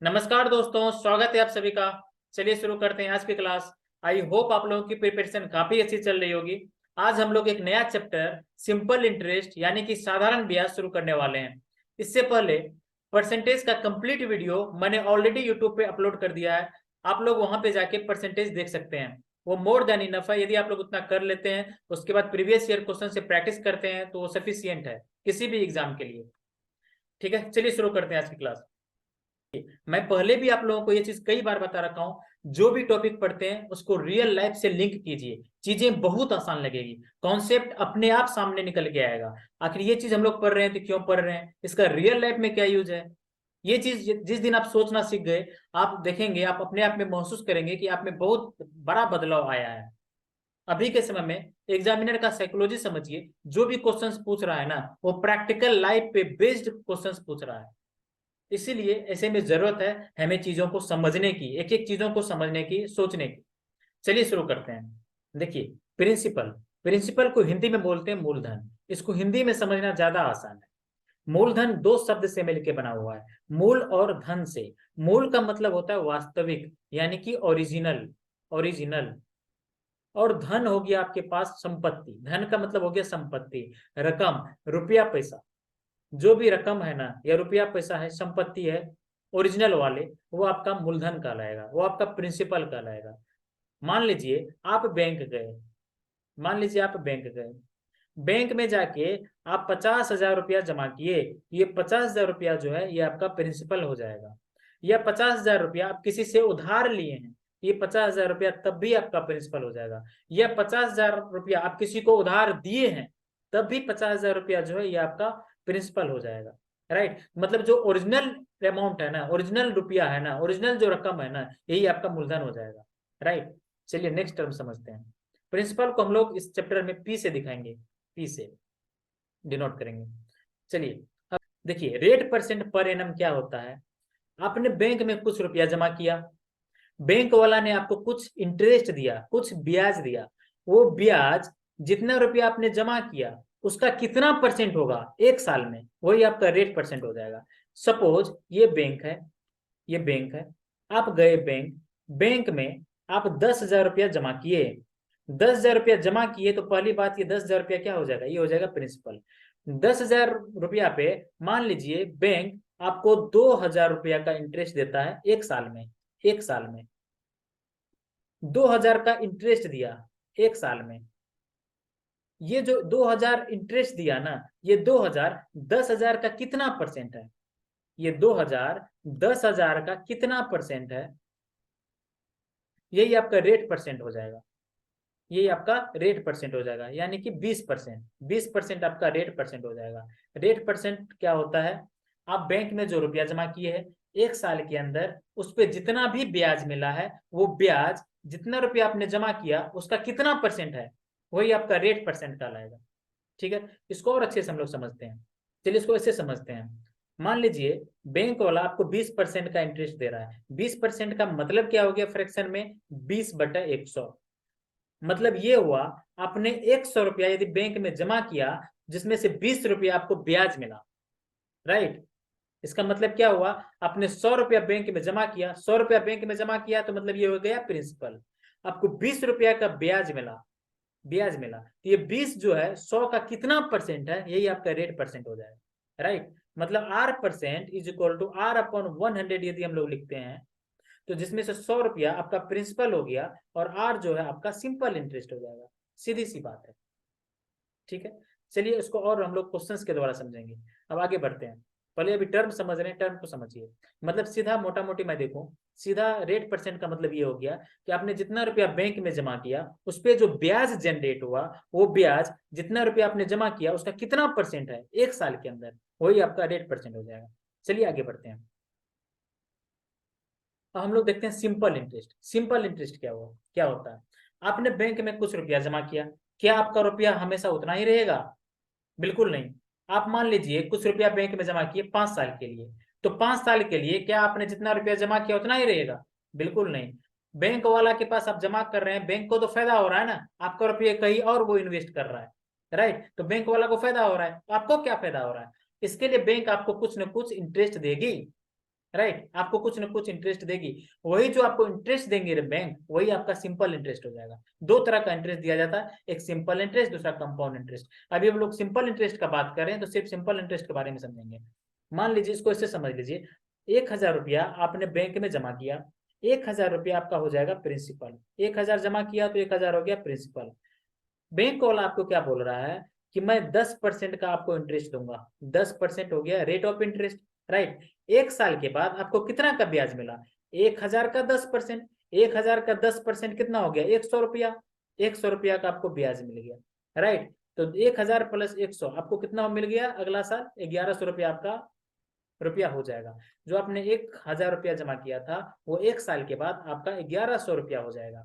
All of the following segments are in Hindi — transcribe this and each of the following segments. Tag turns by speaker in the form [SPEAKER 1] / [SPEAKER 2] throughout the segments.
[SPEAKER 1] नमस्कार दोस्तों, स्वागत है आप सभी का। चलिए शुरू करते हैं आज की क्लास। आई होप आप लोगों की प्रिपरेशन काफी अच्छी चल रही होगी। आज हम लोग एक नया चैप्टर सिंपल इंटरेस्ट यानी कि साधारण ब्याज शुरू करने वाले हैं। इससे पहले परसेंटेज का कंप्लीट वीडियो मैंने ऑलरेडी यूट्यूब पे अपलोड कर दिया है। आप लोग वहां पे जाके परसेंटेज देख सकते हैं। वो मोर देन इनफ है। यदि आप लोग उतना कर लेते हैं उसके बाद प्रीवियस ईयर क्वेश्चन से प्रैक्टिस करते हैं तो वो सफिशियंट है किसी भी एग्जाम के लिए। ठीक है, चलिए शुरू करते हैं आज की क्लास। मैं पहले भी आप लोगों को ये चीज कई बार बता रखा हूं, जो भी टॉपिक पढ़ते हैं उसको रियल लाइफ से लिंक कीजिए। चीजें बहुत आसान लगेगी, कॉन्सेप्ट अपने आप सामने निकल के आएगा। आखिर ये चीज हम लोग पढ़ रहे हैं तो क्यों पढ़ रहे हैं, इसका रियल लाइफ में क्या यूज है। ये चीज जिस दिन आप सोचना सीख गए, आप देखेंगे, आप अपने आप में महसूस करेंगे कि आप में बहुत बड़ा बदलाव आया है। अभी के समय में एग्जामिनर का साइकोलॉजी समझिए, जो भी क्वेश्चंस पूछ रहा है ना, वो प्रैक्टिकल लाइफ पे बेस्ड क्वेश्चंस पूछ रहा है। इसीलिए ऐसे में जरूरत है हमें चीजों को समझने की, एक एक चीजों को समझने की, सोचने की। चलिए शुरू करते हैं। देखिए, प्रिंसिपल प्रिंसिपल को हिंदी में बोलते हैं मूलधन। इसको हिंदी में समझना ज्यादा आसान है। मूलधन दो शब्द से मिलकर बना हुआ है, मूल और धन से। मूल का मतलब होता है वास्तविक यानी कि ओरिजिनल, ओरिजिनल। और धन हो गया आपके पास संपत्ति। धन का मतलब हो गया संपत्ति, रकम, रुपया पैसा। जो भी रकम है ना या रुपया पैसा है, संपत्ति है ओरिजिनल वाले, वो आपका मूलधन कहलाएगा, वो आपका प्रिंसिपल कहलाएगा। मान लीजिए आप बैंक गए, मान लीजिए आप बैंक गए, बैंक में जाके आप 50,000 रुपया जमा किए। ये 50,000 रुपया जो है ये आपका प्रिंसिपल हो जाएगा। या 50,000 रुपया आप किसी से उधार लिए हैं, ये 50,000 रुपया तब भी आपका प्रिंसिपल हो जाएगा। या 50,000 रुपया आप किसी को उधार दिए हैं, तब भी 50,000 रुपया जो है ये आपका प्रिंसिपल हो जाएगा। राइट, मतलब जो ओरिजिनल अमाउंट है ना, ओरिजिनल रुपया है ना, ओरिजिनल जो रकम है ना, यही आपका मूलधन हो जाएगा। राइट, चलिए नेक्स्ट टर्म समझते हैं। प्रिंसिपल को हम लोग इस चैप्टर में पी से दिखाएंगे, पी से डिनोट करेंगे। चलिए अब देखिए, रेट परसेंट पर एनम क्या होता है। आपने बैंक में कुछ रुपया जमा किया, बैंक वाला ने आपको कुछ इंटरेस्ट दिया, कुछ ब्याज दिया। वो ब्याज जितना रुपया आपने जमा किया उसका कितना परसेंट होगा एक साल में, वही आपका रेट परसेंट हो जाएगा। सपोज ये बैंक है, ये बैंक है। आप गए बैंक, बैंक में आप 10,000 रुपया जमा किए। 10,000 रुपया जमा किए तो पहली बात, ये 10,000 रुपया क्या हो जाएगा, ये हो जाएगा प्रिंसिपल। 10,000 रुपया पे मान लीजिए बैंक आपको 2,000 रुपया का इंटरेस्ट देता है एक साल में। एक साल में 2,000 का इंटरेस्ट दिया एक साल में। ये जो 2,000 इंटरेस्ट दिया ना, ये 2,000 10,000 का कितना परसेंट है, ये 2,000 10,000 का कितना परसेंट है, यही आपका रेट परसेंट हो जाएगा। यही आपका रेट परसेंट हो जाएगा, यानी कि 20%। 20% आपका रेट परसेंट हो जाएगा। रेट परसेंट क्या होता है, आप बैंक में जो रुपया जमा किए हैं एक साल के अंदर, उस पर जितना भी ब्याज मिला है, वो ब्याज जितना रुपया आपने जमा किया उसका कितना परसेंट है, वही आपका रेट परसेंट कहलाएगा। ठीक है, इसको और अच्छे से हम लोग समझते हैं। चलिए इसको ऐसे समझते हैं। मान लीजिए बैंक वाला आपको 20% का इंटरेस्ट दे रहा है। 20% का मतलब क्या हो गया फ्रैक्शन में, 20/100। मतलब ये हुआ, आपने 100 रुपया यदि बैंक में जमा किया, जिसमें से 20 रुपया आपको ब्याज मिला। राइट, इसका मतलब क्या हुआ, आपने 100 रुपया बैंक में जमा किया, 100 रुपया बैंक में जमा किया तो मतलब ये हो गया प्रिंसिपल। आपको 20 रुपया का ब्याज मिला, ब्याज मिला तो ये 20 जो है 100 का कितना परसेंट है, यही आपका रेट परसेंट हो जाएगा। राइट, मतलब R% = R/100 यदि हम लोग लिखते हैं, तो जिसमें से 100 रुपया आपका प्रिंसिपल हो गया और आर जो है आपका सिंपल इंटरेस्ट हो जाएगा। सीधी सी बात है। ठीक है, चलिए इसको और हम लोग क्वेश्चंस के द्वारा समझेंगे। अब आगे बढ़ते हैं। पहले अभी टर्म समझ रहे हैं, टर्म को समझिए। मतलब सीधा मोटा मोटी मैं देखूं, सीधा रेट परसेंट का मतलब ये हो गया कि आपने जितना रुपया बैंक में जमा किया उस पर जो ब्याज जनरेट हुआ, वो ब्याज जितना रुपया आपने जमा किया उसका कितना परसेंट है एक साल के अंदर, वही आपका रेट परसेंट हो जाएगा। चलिए आगे बढ़ते हैं। अब हम लोग देखते हैं सिंपल इंटरेस्ट। सिंपल इंटरेस्ट क्या हुआ, क्या होता है। आपने बैंक में कुछ रुपया जमा किया, क्या आपका रुपया हमेशा उतना ही रहेगा, बिल्कुल नहीं। आप मान लीजिए कुछ रुपया बैंक में जमा किए 5 साल के लिए, तो 5 साल के लिए क्या आपने जितना रुपया जमा किया उतना ही रहेगा, बिल्कुल नहीं। बैंक वाला के पास आप जमा कर रहे हैं, बैंक को तो फायदा हो रहा है ना, आपका रुपया कहीं और वो इन्वेस्ट कर रहा है। राइट, तो बैंक वाला को फायदा हो रहा है, तो आपको क्या फायदा हो रहा है, इसके लिए बैंक आपको कुछ न कुछ इंटरेस्ट देगी। राइट, आपको कुछ ना कुछ इंटरेस्ट देगी। वही जो आपको इंटरेस्ट देंगे बैंक, वही आपका सिंपल इंटरेस्ट हो जाएगा। दो तरह का इंटरेस्ट दिया जाता है, एक सिंपल इंटरेस्ट, दूसरा कंपाउंड इंटरेस्ट। अभी हम लोग सिंपल इंटरेस्ट का बात कर रहे हैं, तो सिर्फ सिंपल इंटरेस्ट के बारे में समझेंगे। मान लीजिए, इसको इससे समझ लीजिए, 1,000 रुपया आपने बैंक में जमा किया, 1,000 रुपया आपका हो जाएगा प्रिंसिपल। 1,000 जमा किया तो 1,000 हो गया प्रिंसिपल। बैंक वाला आपको क्या बोल रहा है कि मैं 10% का आपको इंटरेस्ट दूंगा। 10% हो गया रेट ऑफ इंटरेस्ट, राइट। 1 साल के बाद आपको कितना का ब्याज मिला? 1,000 का 10%। 1,000 का 10% कितना हो गया? 100 रुपया। 100 रुपया का आपको ब्याज मिल गया, राइट। तो 1,000 प्लस 100 आपको कितना मिल गया? अगला साल 1,100 रुपया आपका रुपया हो जाएगा। जो आपने 1,000 रुपया जमा किया था, वो 1 साल के बाद आपका 1,100 रुपया हो जाएगा,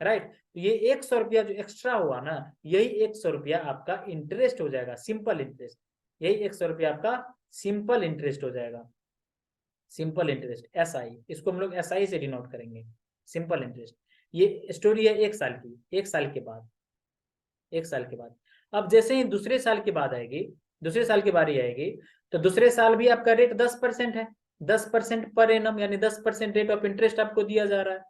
[SPEAKER 1] राइट। ये 100 रुपया जो एक्स्ट्रा हुआ ना, यही 100 रुपया आपका इंटरेस्ट हो जाएगा, सिंपल इंटरेस्ट। यही 100 रुपया आपका सिंपल इंटरेस्ट हो जाएगा, सिंपल इंटरेस्ट, SI। इसको हम लोग SI से डिनोट करेंगे, सिंपल इंटरेस्ट। ये स्टोरी है 1 साल की। 1 साल के बाद, 1 साल के बाद, अब जैसे ही दूसरे साल की बात आएगी, दूसरे साल की बारी आएगी, तो दूसरे साल भी आपका रेट 10% है। 10% पर एनम, यानी 10% रेट ऑफ इंटरेस्ट आपको दिया जा रहा है।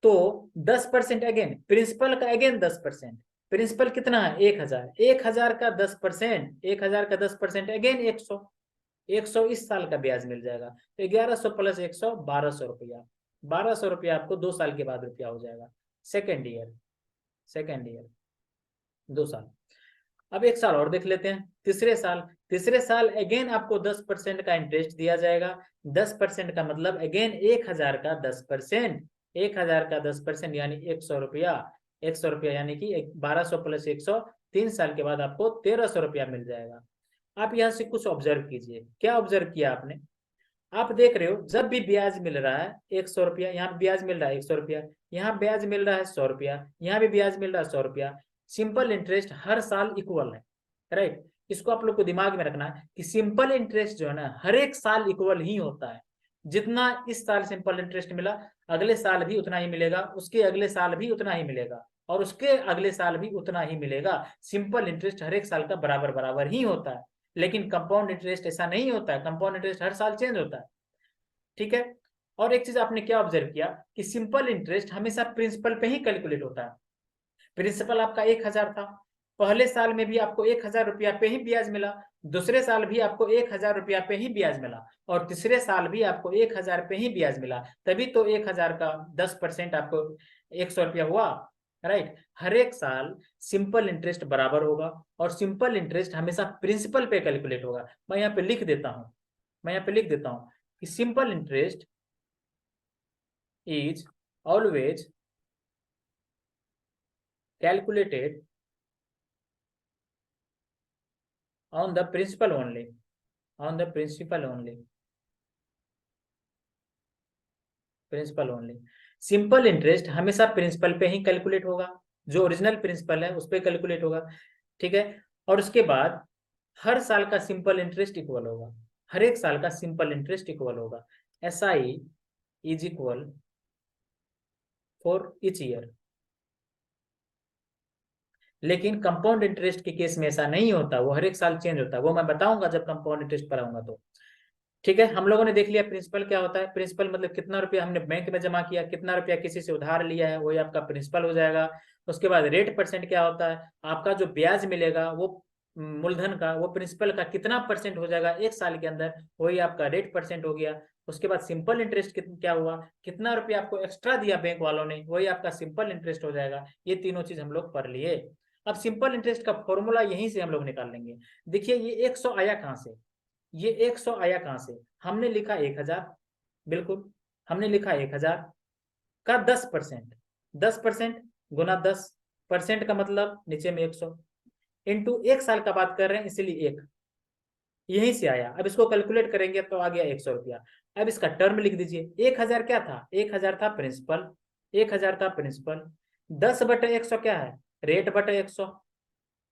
[SPEAKER 1] तो 10% अगेन प्रिंसिपल का, अगेन 10%। प्रिंसिपल कितना है? 1,000। 1,000 का 10%, 1,000 का 10% अगेन 100। 100 इस साल का ब्याज मिल जाएगा। तो 1,100 प्लस 100, 1,200 रुपया। 1,200 रुपया आपको 2 साल के बाद रुपया हो जाएगा, सेकेंड ईयर। सेकेंड ईयर 2 साल। अब 1 साल और देख लेते हैं, तीसरे साल। तीसरे साल अगेन आपको 10% का इंटरेस्ट दिया जाएगा। 10% का मतलब अगेन 1,000 का 10%। 1,000 का 10% यानी 100 रुपया। 100 रुपया यानी कि 1,200 प्लस 100, 3 साल के बाद आपको 1,300 रुपया मिल जाएगा। आप यहाँ से कुछ ऑब्जर्व कीजिए। क्या ऑब्जर्व किया आपने? आप देख रहे हो, जब भी ब्याज मिल रहा है 100 रुपया, यहाँ ब्याज मिल रहा है 100 रुपया, यहाँ ब्याज मिल रहा है 100 रुपया, यहाँ भी ब्याज मिल रहा है 100 रुपया। सिंपल इंटरेस्ट हर साल इक्वल है, राइट। इसको आप लोग को दिमाग में रखना है कि सिंपल इंटरेस्ट जो है ना, हर एक साल इक्वल ही होता है। जितना इस साल सिंपल इंटरेस्ट मिला, अगले साल भी उतना ही मिलेगा, उसके अगले साल भी उतना ही मिलेगा, और उसके अगले साल भी उतना ही मिलेगा। सिंपल इंटरेस्ट हर एक साल का बराबर बराबर ही होता है। लेकिन कंपाउंड इंटरेस्ट ऐसा नहीं होता है, कंपाउंड इंटरेस्ट हर साल चेंज होता है, ठीक है। और एक चीज आपने क्या ऑब्जर्व किया कि सिंपल इंटरेस्ट हमेशा प्रिंसिपल पे ही कैलकुलेट होता है। प्रिंसिपल आपका 1,000 था, पहले साल में भी आपको 1,000 रुपया पे ही ब्याज मिला, दूसरे साल भी आपको 1,000 रुपया पे ही ब्याज मिला, और तीसरे साल भी आपको 1,000 पे ही ब्याज मिला। तभी तो 1,000 का 10% आपको 100 रुपया हुआ, राइट। हर एक साल सिंपल इंटरेस्ट बराबर होगा, और सिंपल इंटरेस्ट हमेशा प्रिंसिपल पे कैलकुलेट होगा। मैं यहाँ पे लिख देता हूँ, मैं यहाँ पे लिख देता हूँ कि simple interest is always calculated on the principal only, on the principal only, principal only. Simple interest हमेशा प्रिंसिपल पे ही कैलकुलेट होगा, जो ओरिजिनल प्रिंसिपल है उस पर कैलकुलेट होगा, ठीक है। और उसके बाद हर साल का सिंपल इंटरेस्ट इक्वल होगा, हर एक साल का सिंपल इंटरेस्ट इक्वल होगा। SI is equal for each year. लेकिन कंपाउंड इंटरेस्ट के केस में ऐसा नहीं होता, वो हर एक साल चेंज होता है। वो मैं बताऊंगा जब कंपाउंड इंटरेस्ट पढ़ाऊंगा तो, ठीक है। हम लोगों ने देख लिया प्रिंसिपल क्या होता है। प्रिंसिपल मतलब कितना रुपया हमने बैंक में जमा किया, कितना रुपया किसी से उधार लिया है, वही आपका प्रिंसिपल हो जाएगा। उसके बाद रेट परसेंट क्या होता है, आपका जो ब्याज मिलेगा वो मूलधन का, वो प्रिंसिपल का कितना परसेंट हो जाएगा 1 साल के अंदर, वही आपका रेट परसेंट हो गया। उसके बाद सिंपल इंटरेस्ट क्या हुआ, कितना रुपया आपको एक्स्ट्रा दिया बैंक वालों ने, वही आपका सिंपल इंटरेस्ट हो जाएगा। ये तीनों चीज हम लोग पढ़ लिए। अब सिंपल इंटरेस्ट का फॉर्मूला यहीं से हम लोग निकाल लेंगे। देखिए ये 100 आया कहाँ से, ये 100 आया कहाँ से? हमने लिखा 1,000, बिल्कुल हमने लिखा 1,000 का 10%। 10% गुना 10% का मतलब नीचे में 100, इंटू 1 साल का बात कर रहे हैं इसलिए 1, यहीं से आया। अब इसको कैलकुलेट करेंगे तो आ गया 100 रुपया। अब इसका टर्म लिख दीजिए। 1,000 क्या था? 1,000 था प्रिंसिपल, 1,000 था प्रिंसिपल। 10/100 क्या है? रेट बटे 100,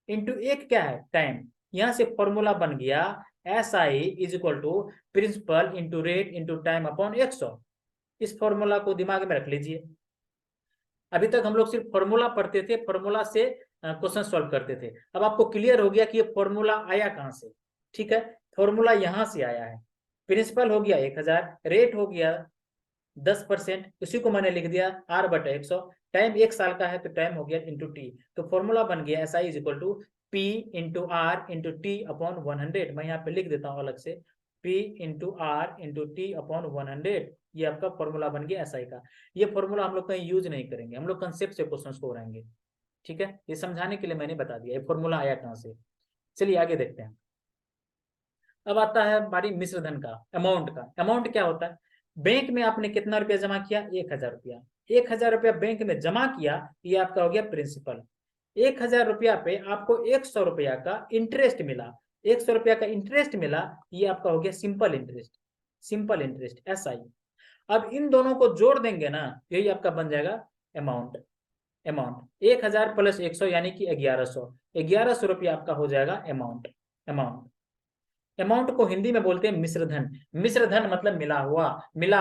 [SPEAKER 1] इंटू 1 क्या है? टाइम। यहां से फॉर्मूला बन गया SI is equal to principal into rate into time upon 100। इस फॉर्मूला को दिमाग में रख लीजिए। अभी तक हम लोग सिर्फ फॉर्मूला पढ़ते थे, फॉर्मूला से क्वेश्चन सॉल्व करते थे। अब आपको क्लियर हो गया कि ये फॉर्मूला आया कहां से, ठीक है। फॉर्मूला यहां से आया है, प्रिंसिपल हो गया 1000, रेट हो गया 10%, उसी को मैंने लिख दिया R/100, टाइम 1 साल का है तो टाइम हो गया इंटू टी। तो फॉर्मूला बन गया SI is equal to P into R into T upon 100। मैं यहाँ पे लिख देता हूँ अलग से, P into R into T upon 100। ये आपका फॉर्मूला बन गया SI का। ये फॉर्मूला हम लोग कहीं यूज नहीं करेंगे, हम लोग कंसेप्ट से क्वेश्चन को उड़ाएंगे। ठीक है, ये समझाने के लिए मैंने बता दिया ये फॉर्मूला आया कहाँ से। चलिए आगे देखते हैं। अब आता है हमारी मिश्र धन का अमाउंट का। अमाउंट क्या होता है? बैंक में आपने कितना रुपया जमा किया? 1000 रुपया। 1000 रुपया बैंक में जमा किया, ये आपका हो गया प्रिंसिपल। 1000 रुपया पे आपको 100 रुपया का इंटरेस्ट मिला, 100 रुपया का इंटरेस्ट मिला, ये आपका हो गया simple interest. Simple interest SI। अब इन दोनों को जोड़ देंगे ना, यही आपका बन जाएगा अमाउंट। अमाउंट 1000 प्लस 100 यानी कि 1100। 1100 रुपया आपका हो जाएगा अमाउंट। अमाउंट अमाउंट को हिंदी में बोलते हैं मिश्र धन। मिश्र धन मतलब मिला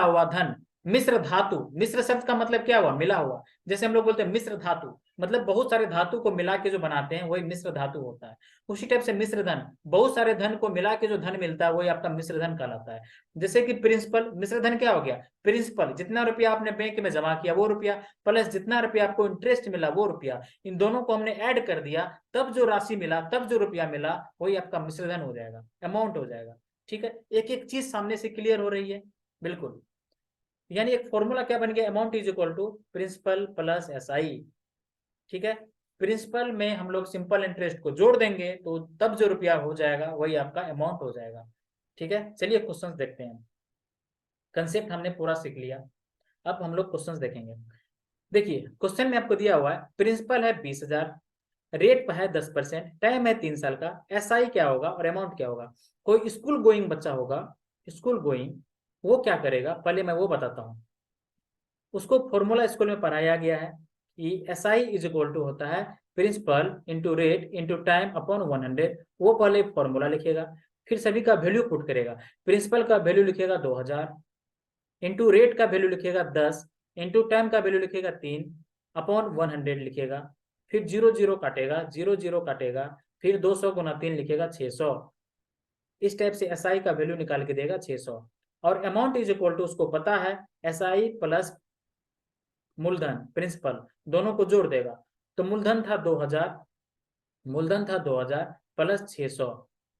[SPEAKER 1] हुआ धन। मिश्र धातु, मिश्र शब्द का मतलब क्या हुआ? मिला हुआ। जैसे हम लोग बोलते हैं मिश्र धातु, मतलब बहुत सारे धातु को मिला के जो बनाते हैं वही मिश्र धातु होता है। उसी टाइप से मिश्र धन, बहुत सारे धन को मिला के जो धन मिलता है वही आपका मिश्र धन कहलाता है। जैसे कि प्रिंसिपल, मिश्र धन क्या हो गया? प्रिंसिपल जितना रुपया आपने बैंक में जमा किया वो रुपया, प्लस जितना रुपया आपको इंटरेस्ट मिला वो रुपया, इन दोनों को हमने ऐड कर दिया, तब जो राशि मिला, तब जो रुपया मिला, वही आपका मिश्र धन हो जाएगा, अमाउंट हो जाएगा। ठीक है, एक एक चीज सामने से क्लियर हो रही है? बिल्कुल। यानी एक फॉर्मूला क्या बन गया? Amount is equal to principal plus SI। ठीक है, प्रिंसिपल में हम लोग सिंपल इंटरेस्ट को जोड़ देंगे तो तब जो रुपया हो जाएगा वही आपका अमाउंट हो जाएगा। ठीक है, चलिए क्वेश्चंस देखते हैं। कंसेप्ट हमने पूरा सीख लिया, अब हम लोग क्वेश्चंस देखेंगे। देखिए क्वेश्चन में आपको दिया हुआ है प्रिंसिपल है 20,000, रेट है 10%, टाइम है 3 साल का, SI क्या होगा और अमाउंट क्या होगा? कोई स्कूल गोइंग बच्चा होगा, स्कूल गोइंग, वो क्या करेगा पहले मैं वो बताता हूँ। उसको फॉर्मूला स्कूल में पढ़ाया गया है कि SI इज इक्वल टू होता है principal into rate into time upon 100। वो पहले फॉर्मूला लिखेगा, फिर सभी का वैल्यू पुट करेगा। प्रिंसिपल का वैल्यू लिखेगा 2000, इंटू रेट का वैल्यू लिखेगा 10, इंटू टाइम का वैल्यू लिखेगा 3 अपॉन 100 लिखेगा, फिर 0 0 काटेगा, 0 0 काटेगा, फिर 200 गुना 3 लिखेगा 600। इस टाइप से SI का वैल्यू निकाल के देगा 600। और अमाउंट इज इक्वल टू, उसको पता है SI प्लस मूलधन प्रिंसिपल, दोनों को जोड़ देगा। तो मूलधन था 2000, मूलधन था 2000 प्लस 600,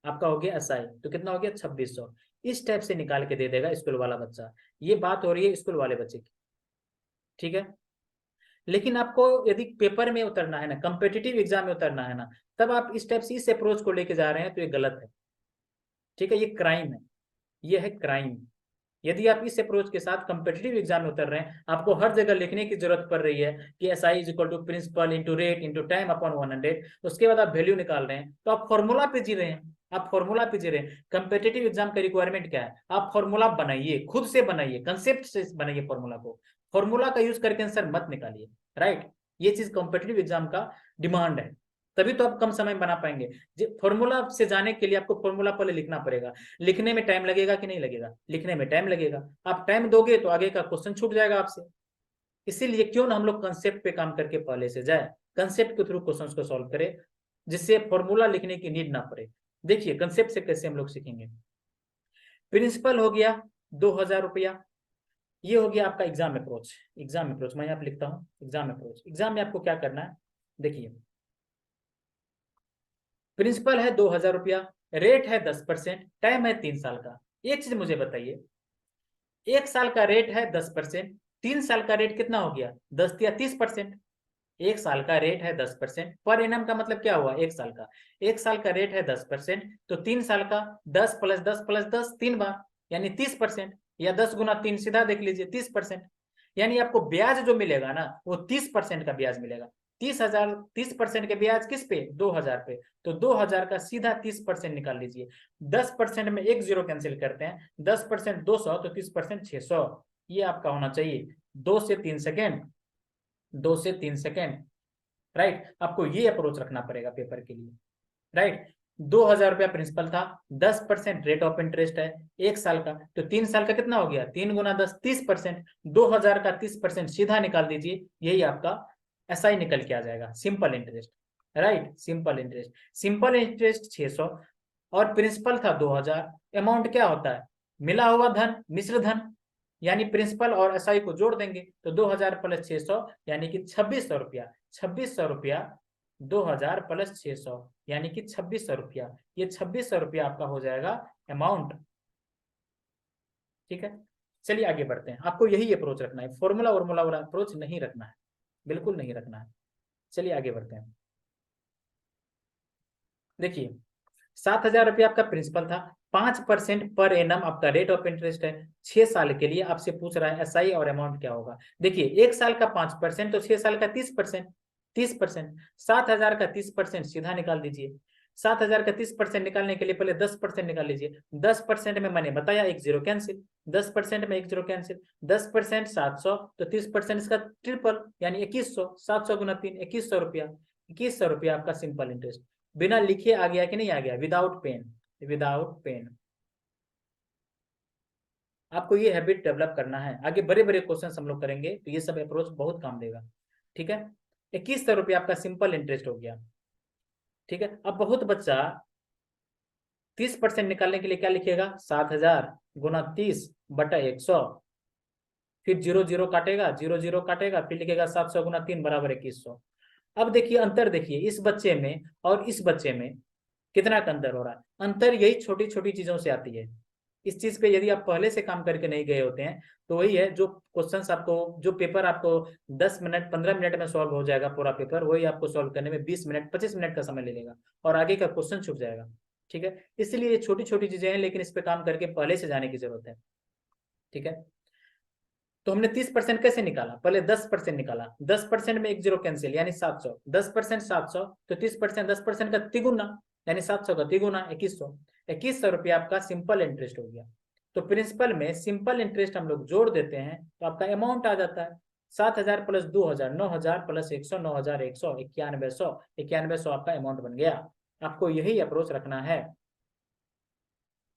[SPEAKER 1] आपका हो गया SI, तो कितना हो गया 2600। इस टाइप से निकाल के दे देगा स्कूल वाला बच्चा। ये बात हो रही है स्कूल वाले बच्चे की। ठीक है, लेकिन आपको यदि पेपर में उतरना है ना, कम्पिटिटिव एग्जाम में उतरना है ना, तब आप इस टाइप से इस अप्रोच को लेके जा रहे हैं तो ये गलत है। ठीक है, ये क्राइम है, ये है क्राइम। यदि आप इस अप्रोच के साथ कम्पिटिटिव एग्जाम में उतर रहे हैं, आपको हर जगह लिखने की जरूरत पड़ रही है कि SI is equal to principal into rate into time upon 100, उसके बाद आप वैल्यू निकाल रहे हैं, तो आप फॉर्मूला पे जी रहे हैं। आप फॉर्मूला पे जी रहे हैं। कम्पिटिटिव एग्जाम का रिक्वायरमेंट क्या है? आप फॉर्मूला बनाइए, खुद से बनाइए, कंसेप्ट से बनाइए फॉर्मूला को। फॉर्मूला का यूज करके आंसर मत निकालिए। राइट, ये चीज कॉम्पिटिटिव एग्जाम का डिमांड है, तभी तो आप कम समय में बना पाएंगे। फॉर्मूला से जाने के लिए आपको फॉर्मूला पहले लिखना पड़ेगा। लिखने में टाइम लगेगा कि नहीं लगेगा? लिखने में टाइम लगेगा। आप टाइम दोगे तो आगे का क्वेश्चन छूट जाएगा आपसे। इसीलिए क्यों ना हम लोग कंसेप्ट पे काम करके पहले से जाए, कंसेप्ट के थ्रू क्वेश्चंस को सॉल्व करें, जिससे फॉर्मूला लिखने की नीड ना पड़े। देखिए कंसेप्ट से कैसे हम लोग सीखेंगे। प्रिंसिपल हो गया 2000 रुपया, ये हो गया आपका एग्जाम अप्रोच। एग्जाम अप्रोच मैं यहाँ पे लिखता हूँ, एग्जाम अप्रोच। एग्जाम में आपको क्या करना है, देखिए प्रिंसिपल है 2000 रुपया, रेट है 10%, टाइम है 3 साल का। एक चीज मुझे बताइए, 1 साल का रेट है 10%, 3 साल का रेट कितना हो गया? 10 या 30%। 1 साल का रेट है 10%, पर एनम का मतलब क्या हुआ? 1 साल का। 1 साल का रेट है 10%, तो 3 साल का 10 प्लस 10 प्लस 10 3 बार, यानी 30%, या 10 गुना 3 सीधा देख लीजिए 30%। यानी आपको ब्याज जो मिलेगा ना वो 30% का ब्याज मिलेगा। 30,000, 30% के ब्याज किस पे? 2000 पे। तो 2000 का सीधा 30% निकाल लीजिए। 10% में एक जीरो कैंसिल करते हैं, 10% 200, तो 30% 600। ये आपका होना चाहिए 2 से 3 सेकेंड, 2 से 3 सेकेंड। राइट, आपको ये अप्रोच रखना पड़ेगा पेपर के लिए। राइट, 2000 रुपया प्रिंसिपल था, 10% रेट ऑफ इंटरेस्ट है 1 साल का, तो 3 साल का कितना हो गया? 3 गुना 10 30%। 2000 का 30% सीधा निकाल दीजिए, यही आपका SI निकल के आ जाएगा, simple interest. Right, simple interest. Simple interest 600 और प्रिंसिपल था 2000। अमाउंट क्या होता है? मिला हुआ धन, मिश्र धन यानी प्रिंसिपल और एसआई को जोड़ देंगे तो 2000 प्लस 600 यानी कि 2600 रुपया। 2600 रुपया 2000 प्लस 600 यानी कि 2600 रुपया। ये 2600 रुपया आपका हो जाएगा अमाउंट। ठीक है, चलिए आगे बढ़ते हैं। आपको यही अप्रोच रखना है, फॉर्मूला वॉर्मूला वाला अप्रोच नहीं रखना है, बिल्कुल नहीं रखना है। चलिए आगे बढ़ते हैं। देखिए 7000 रुपया आपका प्रिंसिपल था, 5% पर एनम आपका रेट ऑफ इंटरेस्ट है। 6 साल के लिए आपसे पूछ रहा है एसआई और अमाउंट क्या होगा। देखिए 1 साल का 5% तो 6 साल का 30%। 30% 7000 का 30% सीधा निकाल दीजिए। 7000 का 30% निकालने के लिए पहले 10% निकाल लीजिए। 10% में मैंने बताया एक जीरो कैंसिल, 10% में एक जीरो कैंसिल। 10% 700 तो 30% इसका ट्रिपल यानी 2100। 700 गुना 3 2100 रुपया। 2100 रुपया आपका सिंपल इंटरेस्ट बिना लिखे आ गया कि नहीं आ गया, विदाउट पेन। विदाउट पेन आपको ये हैबिट डेवलप करना है। आगे बड़े बड़े क्वेश्चन हम लोग करेंगे तो ये सब अप्रोच बहुत काम देगा। ठीक है, 2100 रुपया आपका सिंपल इंटरेस्ट हो गया। ठीक है, अब बहुत बच्चा 30% निकालने के लिए क्या लिखेगा, 7000 गुना 30 बटा 100, फिर जीरो जीरो काटेगा, जीरो जीरो काटेगा, फिर लिखेगा 700 गुना 3 बराबर 2100। अब देखिए अंतर, देखिए इस बच्चे में और इस बच्चे में कितना का अंतर हो रहा है। अंतर यही छोटी छोटी चीजों से आती है। इस चीज पे यदि आप पहले से काम करके नहीं गए होते हैं तो वही है, जो क्वेश्चंस आपको, जो पेपर आपको 10 मिनट 15 मिनट में सॉल्व हो जाएगा पूरा पेपर, वही आपको सॉल्व करने में 20 मिनट 25 मिनट का समय ले लेगा और आगे का क्वेश्चन छूट जाएगा। ठीक है, इसलिए ये छोटी छोटी चीजें हैं, लेकिन इस पे काम करके पहले से जाने की जरूरत है। ठीक है, तो हमने 30% कैसे निकाला, पहले 10% निकाला। 10% में एक जीरो कैंसिल यानी 700। 10% 700 तो 30% 10% का तिगुना यानी 700 का तिगुना 2100। 2100 रुपया आपका सिंपल इंटरेस्ट हो गया। तो प्रिंसिपल में सिंपल इंटरेस्ट हम लोग जोड़ देते हैं तो आपका अमाउंट आ जाता है 7000 प्लस 2000 9000 प्लस 100 9100 9100। 9100 आपका अमाउंट बन गया। आपको यही अप्रोच रखना है।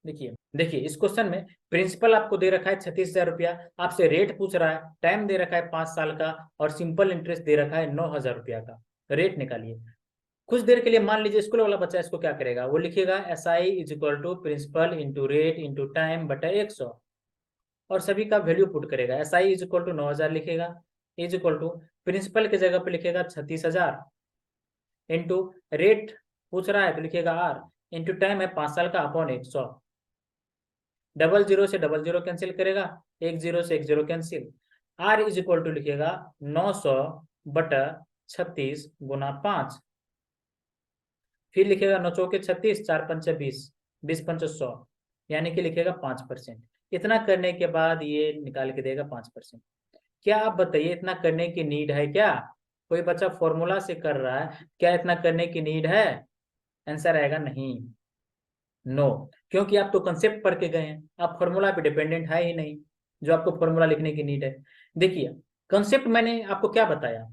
[SPEAKER 1] देखिए देखिए इस क्वेश्चन में प्रिंसिपल आपको दे रखा है 36,000 रुपया, आपसे रेट पूछ रहा है, टाइम दे रखा है 5 साल का और सिंपल इंटरेस्ट दे रखा है 9,000 रुपया का। रेट निकालिए। कुछ देर के लिए मान लीजिए स्कूल वाला बच्चा इसको क्या करेगा, वो लिखेगा S I is equal to principal into rate into time बटा 100 और सभी का वैल्यू पुट करेगा। S I is equal to 9,000 लिखेगा, इज इक्वल टू प्रिंसिपल की जगह पे लिखेगा 36,000 इंटू रेट पूछ रहा है तो लिखेगा आर इंटू टाइम है 5 साल का अपॉन 100। डबल जीरो से डबल जीरो कैंसिल करेगा, एक जीरो से एक zero cancel. R is equal to लिखिएगा 900 बटा 36 गुना 5, फिर लिखेगा 9 चौके 36 4 पंचे 20 20 पंचे 100 यानी कि लिखेगा 5%। इतना करने के बाद ये निकाल के देगा 5%। क्या आप बताइए इतना करने की नीड है क्या? कोई बच्चा फॉर्मूला से कर रहा है, क्या इतना करने की नीड है? आंसर आएगा नहीं, नो। क्योंकि आप तो कंसेप्ट पढ़ के गए हैं, आप फॉर्मूला पे डिपेंडेंट है ही नहीं जो आपको फॉर्मूला लिखने की नीड है। देखिए कंसेप्ट मैंने आपको क्या बताया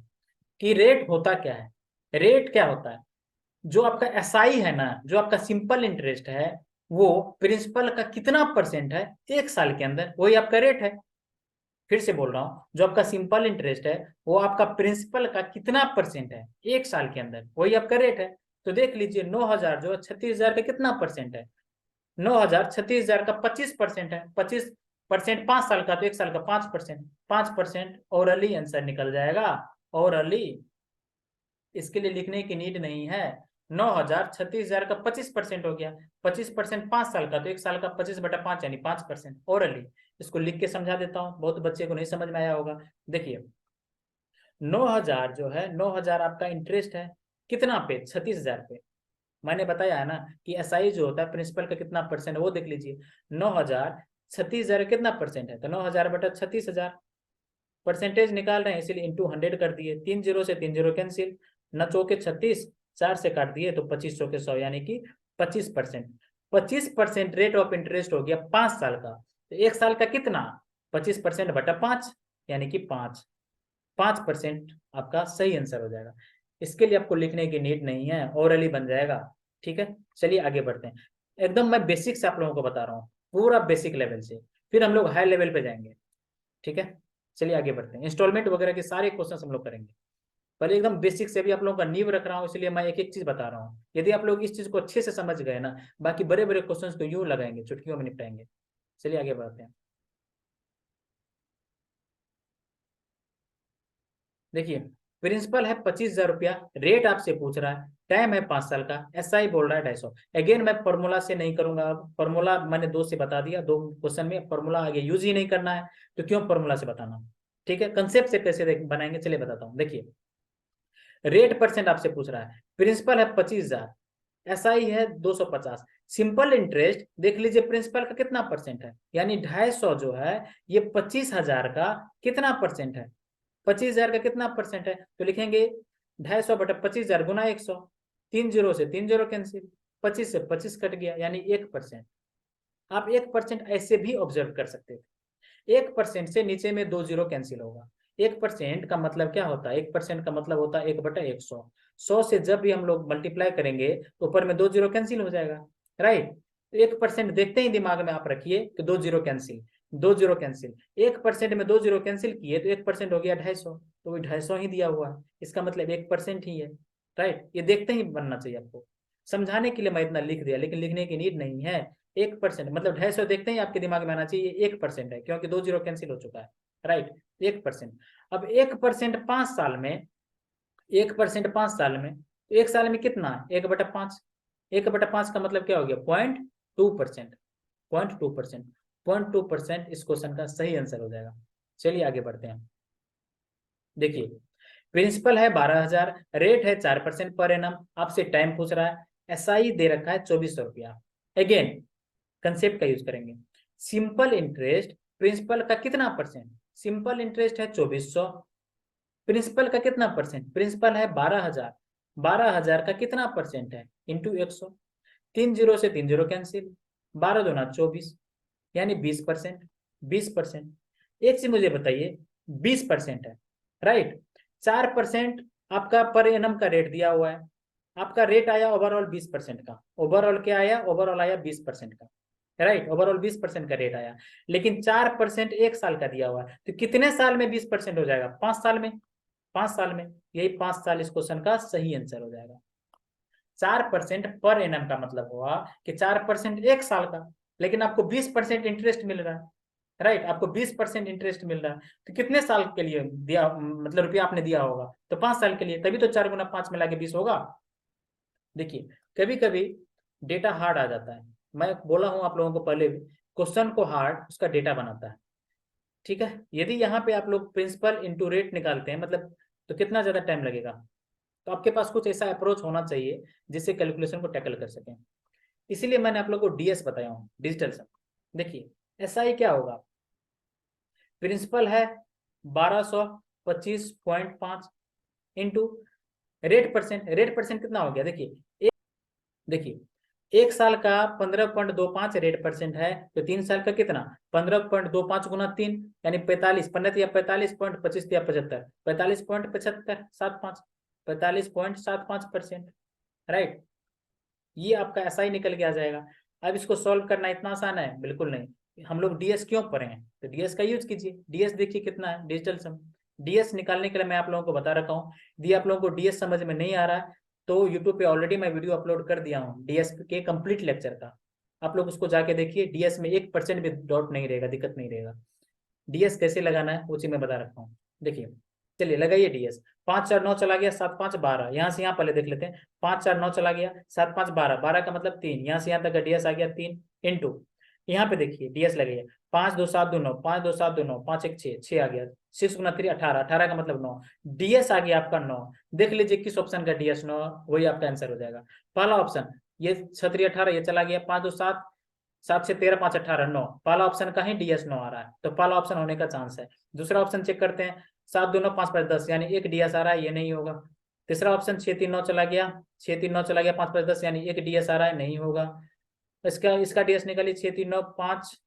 [SPEAKER 1] कि रेट होता क्या है। रेट क्या होता है, जो आपका एसआई है ना, जो आपका सिंपल इंटरेस्ट है, वो प्रिंसिपल का कितना परसेंट है 1 साल के अंदर, वही आपका रेट है। फिर से बोल रहा हूं, जो आपका सिंपल इंटरेस्ट है वो आपका प्रिंसिपल का कितना परसेंट है 1 साल के अंदर, वही आपका रेट है। तो देख लीजिए 9,000 जो 36,000 का कितना परसेंट है, 9,000 36,000 का 25% है। 25% 5 साल का तो 1 साल का 5%। 5% ओरली आंसर निकल जाएगा, ओरली। इसके लिए लिखने की नीड नहीं है। 9,000 36,000 का 25% हो गया, 25% 5 साल का तो 1 साल का 25 बटा 5 यानी 5% ओरली। इसको लिख के समझा देता हूँ, बहुत बच्चे को नहीं समझ में आया होगा। देखिए 9,000 जो है, 9,000 आपका इंटरेस्ट है कितना पे, 36,000 पे। मैंने बताया है ना कि एसआई जो होता है प्रिंसिपल का कितना परसेंट है वो देख लीजिए। 9,000 36,000 कितना परसेंट है, तो 9,000 बटा 36,000 परसेंटेज निकाल रहे हैं इसीलिए इंटू 100 कर दिए। 3 जीरो से 3 जीरो कैंसिल, न चौके 36 4 से काट दिए तो 25 चौके 100 यानी कि 25%। 25% रेट ऑफ इंटरेस्ट हो गया 5 साल का, तो 1 साल का कितना, 25% बटा 5 यानी कि 5% आपका सही आंसर हो जाएगा। इसके लिए आपको लिखने की नीड नहीं है, ओरली बन जाएगा। ठीक है, चलिए आगे बढ़ते हैं। एकदम मैं बेसिक से आप लोगों को बता रहा हूँ, पूरा बेसिक लेवल से, फिर हम लोग हाई लेवल पे जाएंगे। ठीक है, चलिए आगे बढ़ते हैं। इंस्टॉलमेंट वगैरह के सारे क्वेश्चन हम लोग करेंगे, पर एकदम बेसिक से भी आप लोगों का नींव रख रहा हूँ, इसलिए मैं एक एक चीज बता रहा हूँ। यदि आप लोग इस चीज को अच्छे से समझ गए ना, बाकी बड़े बड़े क्वेश्चंस को यूं लगाएंगे, चुटकियों में निपटाएंगे। चलिए आगे बढ़ते हैं। देखिए प्रिंसिपल है 25,000 रुपया, रेट आपसे पूछ रहा है, टाइम है 5 साल का, एसआई बोल रहा है 250। अगेन मैं फॉर्मूला से नहीं करूंगा, फॉर्मूला मैंने दो से बता दिया, दो क्वेश्चन में फॉर्मूला आगे यूज ही नहीं करना है, तो क्यों फॉर्मूला से बताना। ठीक है, कंसेप्ट से कैसे बनाएंगे चलिए बताता हूँ। देखिए रेट परसेंट आपसे पूछ रहा है, प्रिंसिपल है 25,000, एसआई है 250, सिंपल इंटरेस्ट देख लीजिए प्रिंसिपल का कितना परसेंट है, यानी 250 जो है ये 25,000 का कितना परसेंट है, 25,000 का कितना परसेंट है, तो लिखेंगे 250 बटा 25,000 गुना 100, 3 जीरो से 3 जीरो कैंसिल, 25 से 25 कट गया, यानी 1%। आप 1% ऐसे भी ऑब्जर्व कर सकते थे, 1% से नीचे में 2 जीरो कैंसिल होगा। 1% का मतलब क्या होता है, 1% का मतलब होता है 1 बटा 100, 100 से जब भी हम लोग मल्टीप्लाई करेंगे तो ऊपर में 2 जीरो कैंसिल हो जाएगा, राइट। तो 1% देखते ही दिमाग में आप रखिए कि 2 जीरो कैंसिल, 2 जीरो कैंसिल, 1% में 2 जीरो कैंसिल किए तो 1% हो गया 250, तो वही 250 ही दिया हुआ है, इसका मतलब 1% ही है, राइट। ये देखते ही बनना चाहिए आपको, समझाने के लिए मैं इतना लिख दिया, लेकिन लिखने की नीड नहीं है। 1% मतलब 250 देखते ही आपके दिमाग में आना चाहिए 1% है, क्योंकि 2 जीरो कैंसिल हो चुका है, राइट। 1%, अब 1% 5 साल में, 1% 5 साल में, तो 1 साल में कितना है 1/5, 1/5 का मतलब क्या हो गया 0.2%, 0.2%, 0.2% इस क्वेश्चन का सही आंसर हो जाएगा। चलिए आगे बढ़ते हैं। देखिए प्रिंसिपल है 12,000, रेट है 4% पर एनम, आपसे टाइम पूछ रहा है, एसआई दे रखा है 2400 रुपया। अगेन कंसेप्ट का यूज करेंगे, सिंपल इंटरेस्ट प्रिंसिपल का कितना परसेंट, सिंपल इंटरेस्ट है 2400, प्रिंसिपल का कितना परसेंट, प्रिंसिपल है 12,000, 12,000 का कितना परसेंट है इंटू 100, 3 जीरो से 3 जीरो कैंसिल, 12 दूना 24, यानी 20%, 20%। एक चीज मुझे बताइए 20% है, राइट, 4% आपका पर एनम का रेट दिया हुआ है, आपका रेट आया ओवरऑल 20% का, ओवरऑल क्या आया, ओवरऑल आया 20% का, राइट, ओवरऑल 20% का रेट आया, लेकिन 4% 1 साल का दिया हुआ है, तो कितने साल में 20% हो जाएगा, 5 साल में, 5 साल में, यही 5 साल इस क्वेश्चन का सही आंसर हो जाएगा। 4% पर एनम का मतलब हुआ कि 4% 1 साल का, लेकिन आपको 20% इंटरेस्ट मिल रहा है, राइट, आपको 20% इंटरेस्ट मिल रहा है, तो कितने साल के लिए दिया, मतलब रुपया आपने दिया होगा, तो 5 साल के लिए, तभी तो 4 गुना 5 मिला के 20 होगा। देखिए कभी कभी डेटा हार्ड आ जाता है, मैं बोला हूं आप लोगों को पहले भी, क्वेश्चन को हार्ड उसका डेटा बनाता है, ठीक है। यदि यहाँ पे आप लोग प्रिंसिपल इंटू रेट निकालते हैं मतलब, तो कितना ज्यादा टाइम लगेगा, तो आपके पास कुछ ऐसा अप्रोच होना चाहिए जिससे कैलकुलेशन को टैकल कर सकें, इसीलिए मैंने आप लोगों को डीएस बताया हूँ, डिजिटल सम। देखिए एसआई क्या होगा, प्रिंसिपल है 1225.5 into rate percent, rate percent कितना हो गया, देखिए देखिए 1 साल का 15.25 रेट परसेंट है, तो 3 साल का कितना 15.25 गुना 3, यानी 45, 15 या 45.25 या 75, 45.7575, 45.75%, राइट। ये आपका ऐसा ही निकल के आ जाएगा। अब इसको सॉल्व करना इतना आसान है, बिल्कुल नहीं। हम लोग डीएस क्यों पढ़े हैं, तो डीएस का यूज कीजिए, डीएस देखिए कितना है, डिजिटल सम। डीएस निकालने के लिए मैं आप लोगों को बता रखा हूँ, यदि आप लोगों को डीएस समझ में नहीं आ रहा है तो यूट्यूब पे ऑलरेडी मैं वीडियो अपलोड कर दिया हूँ डीएस के कंप्लीट लेक्चर का, आप लोग उसको जाके देखिए, डीएस में 1% भी डाउट नहीं रहेगा, दिक्कत नहीं रहेगा। डीएस कैसे लगाना है वो चीज मैं बता रखा हूँ। देखिए चलिए लगाइए डीएस, 5 4 9 चला गया, 7 5 12, यहाँ से यहाँ पहले देख लेते हैं, 5 4 9 चला गया, 7 5 12, 12 का मतलब 3, यहाँ से यहाँ तक का डीएस आ गया 3 इंटू, यहाँ पे देखिए डीएस लगेगा 5 2 7 2 9, 5 2 7 2 9, 5 1 6, 6 आ गया, 6 गुना 3 18, 18 का मतलब 9, डीएस आ गया आपका 9। देख लीजिए किस ऑप्शन का डीएस 9, वही आपका आंसर हो जाएगा। पहला ऑप्शन ये 6 3 18, ये चला गया 5 2 7, 7 से 13 5 18 9, पहला ऑप्शन का ही डीएस 9 आ रहा है, तो पहला ऑप्शन होने का चांस है। दूसरा ऑप्शन चेक करते हैं, 7 2 9 5 5 10, यानी एक डीएस आ रहा है, ये नहीं होगा। तीसरा ऑप्शन 6 3 9 चला गया, 6 3 9 चला गया, 5 5 10, यानी एक डीएस आ रहा है, नहीं होगा। इसका इसका डीएस निकालिए, 6 3 9 5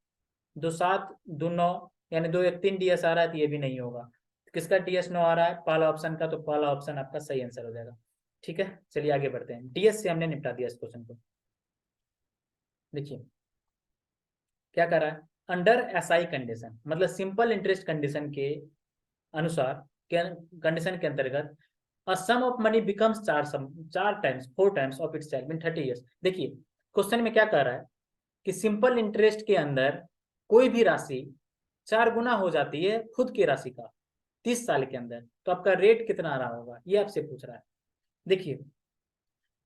[SPEAKER 1] 2 7 2 9, यानी 2 1 3 डीएस आ रहा है, तो ये भी नहीं होगा। किसका डीएस 9 आ रहा है, पहला ऑप्शन का, तो पहला ऑप्शन आपका सही आंसर हो जाएगा। ठीक है, चलिए आगे बढ़ते हैं, डीएस से हमने निपटा दिया इस क्वेश्चन को। देखिए क्या कर रहा है, अंडर एसआई कंडीशन मतलब सिंपल इंटरेस्ट कंडीशन के अनुसार, कंडीशन के अंतर्गत a sum of money becomes 4 times 4 times of itself in 30 years. देखिए क्वेश्चन में क्या कह रहा है कि सिंपल इंटरेस्ट के अंदर कोई भी राशि 4 गुना हो जाती है खुद की राशि का 30 साल के अंदर, तो आपका रेट कितना आ रहा होगा, ये आपसे पूछ रहा है। देखिए,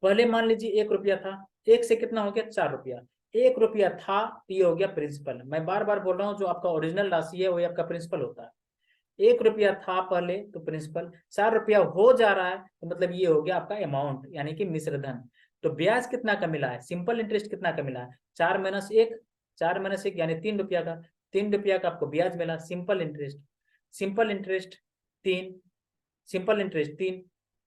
[SPEAKER 1] पहले मान लीजिए 1 रुपया था, 1 से कितना हो गया 4 रुपया, 1 रुपया था, ये हो गया प्रिंसिपल। मैं बार बार बोल रहा हूँ, जो आपका ओरिजिनल राशि है वही आपका प्रिंसिपल होता है। 1 रुपया था पहले तो प्रिंसिपल, 4 रुपया हो जा रहा है तो मतलब ये हो गया आपका अमाउंट, यानी कि मिश्र धन। तो ब्याज कितना का मिला है, सिंपल इंटरेस्ट कितना का मिला है, 4 - 1 यानी 3 रुपया का, 3 रुपया का आपको ब्याज मिला। Simple interest, simple interest 3, simple interest 3,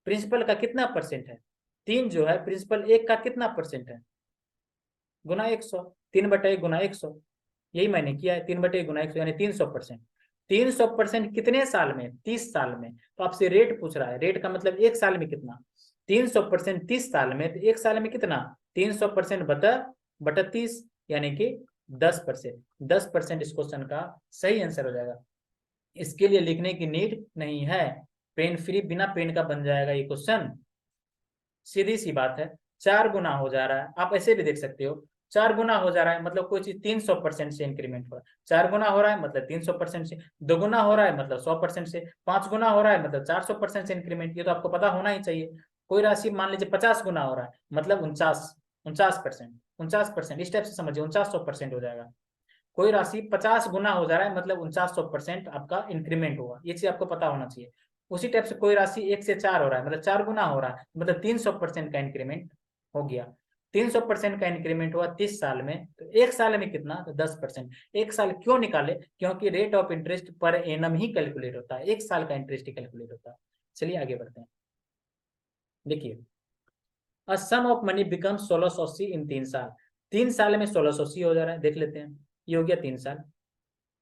[SPEAKER 1] principal का कितना परसेंट है, 3 जो है, प्रिंसिपल 1 का कितना परसेंट है, गुना 100, 3/1 गुना 100, यही मैंने किया है, 3/1 गुना 100 यानी 300%। 300% कितने साल में, 30 साल में। तो आपसे रेट पूछ रहा है, रेट का मतलब 1 साल में कितना, 300% 30 साल में, तो 1 साल में कितना, 300% बटा 30 यानी कि 10%। 10% इस क्वेश्चन का सही आंसर हो जाएगा। इसके लिए लिखने की नीड नहीं है, पेन फ्री, बिना पेन का बन जाएगा ये क्वेश्चन, सीधी सी बात है। 4 गुना हो जा रहा है, आप ऐसे भी देख सकते हो, 4 गुना हो जा रहा है मतलब कोई चीज 300% से इंक्रीमेंट हो रहा है, 4 गुना हो रहा है मतलब 300% से, 2 गुना हो रहा है मतलब 100% से, 5 गुना हो रहा है मतलब 400% से इंक्रीमेंट। ये तो आपको पता होना ही चाहिए। कोई राशि मान लीजिए 50 गुना हो रहा है मतलब 49%, 49%, इस टाइप से समझिए, 4900% हो जाएगा। कोई राशि 50 गुना हो जा रहा है मतलब 4900% आपका इंक्रीमेंट हुआ, ये चीज आपको पता होना चाहिए। उसी टाइप से कोई राशि 1 से 4 हो रहा है मतलब 4 गुना हो रहा है, मतलब 300% का इंक्रीमेंट हो गया। 300% का इंक्रीमेंट हुआ 30 साल में, तो 1 साल में कितना, तो 10%। 1 साल क्यों निकाले, क्योंकि rate of interest per annum he calculate होता है, 1 साल का इंटरेस्ट ही कैलकुलेट होता है। चलिए आगे बढ़ते हैं। देखिए, अ सम ऑफ मनी बिकम 1680 इन 3 साल, 3 साल में 1680 हो जा रहा है, देख लेते हैं। ये हो गया 3 साल।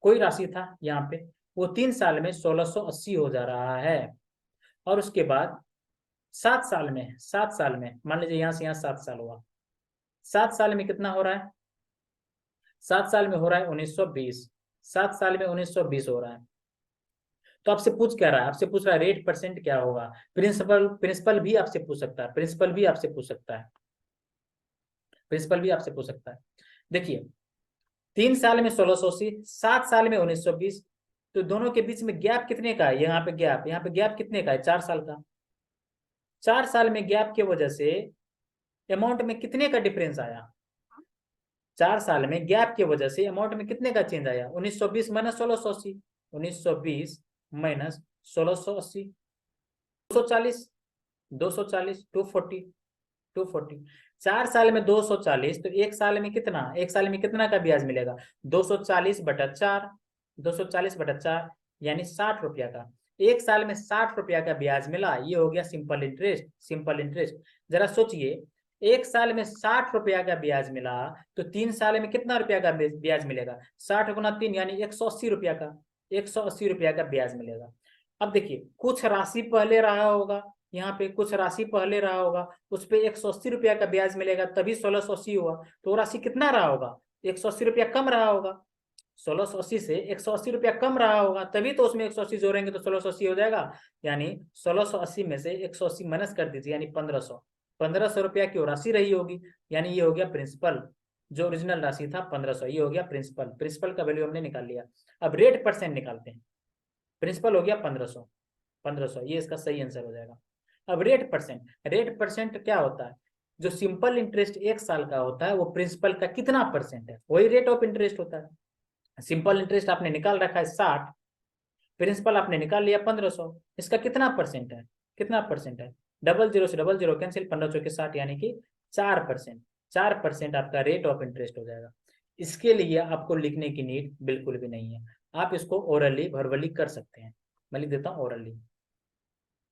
[SPEAKER 1] कोई राशि था यहाँ पे, वो 3 साल में 1680 हो जा रहा है। और उसके बाद 7 साल में, 7 साल में मान लीजिए यहाँ से यहाँ 7 साल हुआ, 7 साल में कितना हो रहा है, 7 साल में हो रहा है 1920, 7 साल में 1920 हो रहा है। तो आपसे पूछ क्या रहा है, आपसे पूछ रहा है रेट परसेंट क्या होगा। प्रिंसिपल, प्रिंसिपल भी आपसे पूछ सकता है, प्रिंसिपल भी आपसे पूछ सकता है, प्रिंसिपल भी आपसे पूछ सकता है। देखिए, 3 साल में 1680, 7 साल में 1920, तो दोनों के बीच में गैप कितने का है, यहाँ पे गैप, यहाँ पे गैप कितने का है, 4 साल का। 4 साल में गैप की वजह से अमाउंट में कितने का डिफरेंस आया, 4 साल में गैप की वजह से अमाउंट में कितने का चेंज आया, 1920 माइनस 1680, 1920 माइनस 1680, 240, 240, 240, 240। 4 साल में 240, तो 1 साल में कितना, 1 साल में कितना का ब्याज मिलेगा, 240/4, 240/4 यानी 60 रुपया का। 1 साल में 60 रुपया का ब्याज मिला, ये हो गया सिंपल इंटरेस्ट, सिंपल इंटरेस्ट। जरा सोचिए, 1 साल में 60 रुपया का ब्याज मिला, तो 3 साल में कितना रुपया का ब्याज मिलेगा, 60 गुना 3 यानी 180 रुपया का, 180 रुपया का ब्याज मिलेगा। अब देखिए, कुछ राशि पहले रहा होगा, यहाँ पे कुछ राशि पहले रहा होगा, उस पर 180 रुपया का ब्याज मिलेगा, तभी 1680 हुआ। तो राशि कितना रहा होगा, 180 रुपया कम रहा होगा, 1680 से 180 रुपया कम रहा होगा, तभी तो उसमें 180 जोड़ेंगे तो 1680 हो जाएगा। यानी 1680 में से 180 माइनस कर दीजिए, यानी 1500, 1500 रुपया की राशि रही होगी, यानी ये हो गया प्रिंसिपल। जो ओरिजिनल राशि था 1500, ये हो गया प्रिंसिपल, प्रिंसिपल का वैल्यू हमने निकाल लिया। अब रेट परसेंट निकालते हैं। प्रिंसिपल हो गया 1500, 1500, ये इसका सही आंसर हो जाएगा। अब रेट परसेंट, रेट परसेंट क्या होता है, जो सिंपल इंटरेस्ट 1 साल का होता है वो प्रिंसिपल का कितना परसेंट है, वही रेट ऑफ इंटरेस्ट होता है। सिंपल इंटरेस्ट आपने निकाल रखा है 60, प्रिंसिपल आपने निकाल लिया 1500, इसका कितना परसेंट है, कितना परसेंट है, डबल जीरो से डबल जीरो कैंसिल, 1500 के 60 यानी कि 4%, 4% आपका रेट ऑफ इंटरेस्ट हो जाएगा। इसके लिए आपको लिखने की नीड बिल्कुल भी नहीं है, आप इसको ओरली वर्बली कर सकते हैं। मैं लिख देता हूँ ओरली,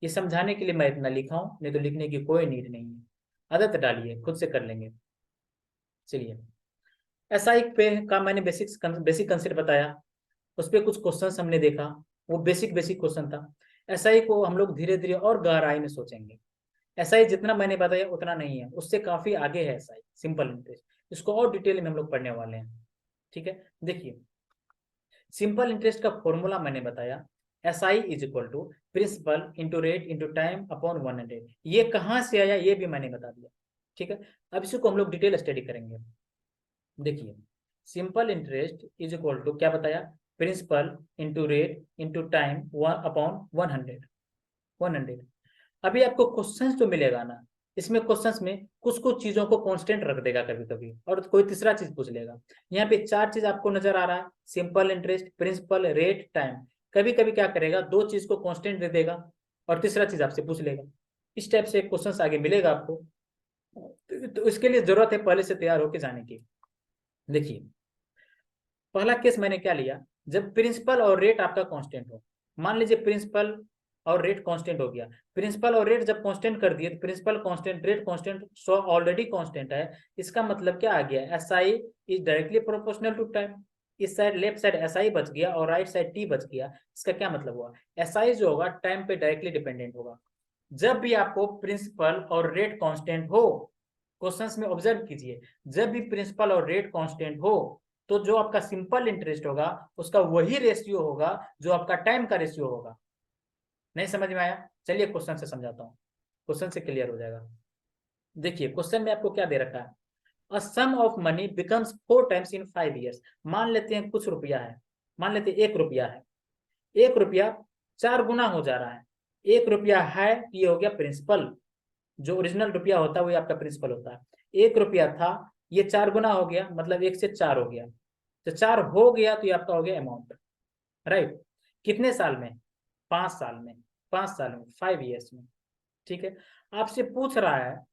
[SPEAKER 1] ये समझाने के लिए मैं इतना लिखा हूं, नहीं तो लिखने की कोई नीड नहीं है। आदत डालिए, खुद से कर लेंगे। चलिए, एसआई पे का मैंने बेसिक कंसेप्ट बताया, उस पर कुछ क्वेश्चंस हमने देखा, वो बेसिक बेसिक क्वेश्चन था। एसआई को हम लोग धीरे धीरे और गहराई में सोचेंगे। एसआई जितना मैंने बताया उतना नहीं है, उससे काफी आगे है एसआई, सिंपल इंटरेस्ट, इसको और डिटेल में हम लोग पढ़ने वाले हैं। ठीक है, देखिए, सिंपल इंटरेस्ट का फॉर्मूला मैंने बताया, S I is equal to principal into rate into time upon 100। ये कहाँ से आया ये भी मैंने बता दिया। ठीक है, अब इसी को हम लोग डिटेल स्टडी करेंगे। देखिए, simple interest is equal to क्या बताया, principal into rate into time 1/100। अभी आपको क्वेश्चन जो मिलेगा ना, इसमें क्वेश्चंस में कुछ कुछ चीजों को कांस्टेंट रख देगा कभी कभी, और कोई तीसरा चीज पूछ लेगा। यहाँ पे चार चीज आपको नजर आ रहा है, simple interest, principal, rate, time. कभी कभी क्या करेगा, दो चीज को कांस्टेंट दे देगा और तीसरा चीज आपसे पूछ लेगा। इस टाइप से क्वेश्चन आगे मिलेगा आपको, तो इसके लिए जरूरत है पहले से तैयार होकर जाने की। देखिए पहला केस मैंने क्या लिया, जब प्रिंसिपल और रेट आपका कांस्टेंट हो। मान लीजिए प्रिंसिपल और रेट कांस्टेंट हो गया। प्रिंसिपल और रेट जब कांस्टेंट कर दिए, principal constant, rate constant, so already constant है। इसका मतलब क्या आ गया, S I is directly proportional to time. इस side left side S I बच गया और राइट साइड टी बच गया। इसका क्या मतलब हुआ, एस आई जो होगा टाइम पे डायरेक्टली डिपेंडेंट होगा। जब भी आपको प्रिंसिपल और रेट कांस्टेंट हो, क्वेश्चंस में ऑब्जर्व कीजिए, जब भी प्रिंसिपल और रेट कांस्टेंट हो तो जो आपका सिंपल इंटरेस्ट होगा उसका वही रेशियो होगा जो आपका टाइम का रेशियो होगा। नहीं समझ में आया, चलिए क्वेश्चन से समझाता हूँ, क्वेश्चन से क्लियर हो जाएगा। देखिए क्वेश्चन में आपको क्या दे रखा है, a sum of money becomes 4 times in 5 years। मान लेते हैं कुछ रुपया है, मान लेते हैं 1 रुपया है, 1 रुपया 4 गुना हो जा रहा है। 1 रुपया है, ये हो गया प्रिंसिपल, जो ओरिजिनल रुपया होता है वही आपका प्रिंसिपल होता है। 1 रुपया था, ये 4 गुना हो गया, मतलब 1 से 4 हो गया, तो 4 हो गया तो ये आपका हो गया अमाउंट, राइट। कितने साल में, 5 साल में, 5 साल में, 5 years में, ठीक है। आपसे पूछ रहा है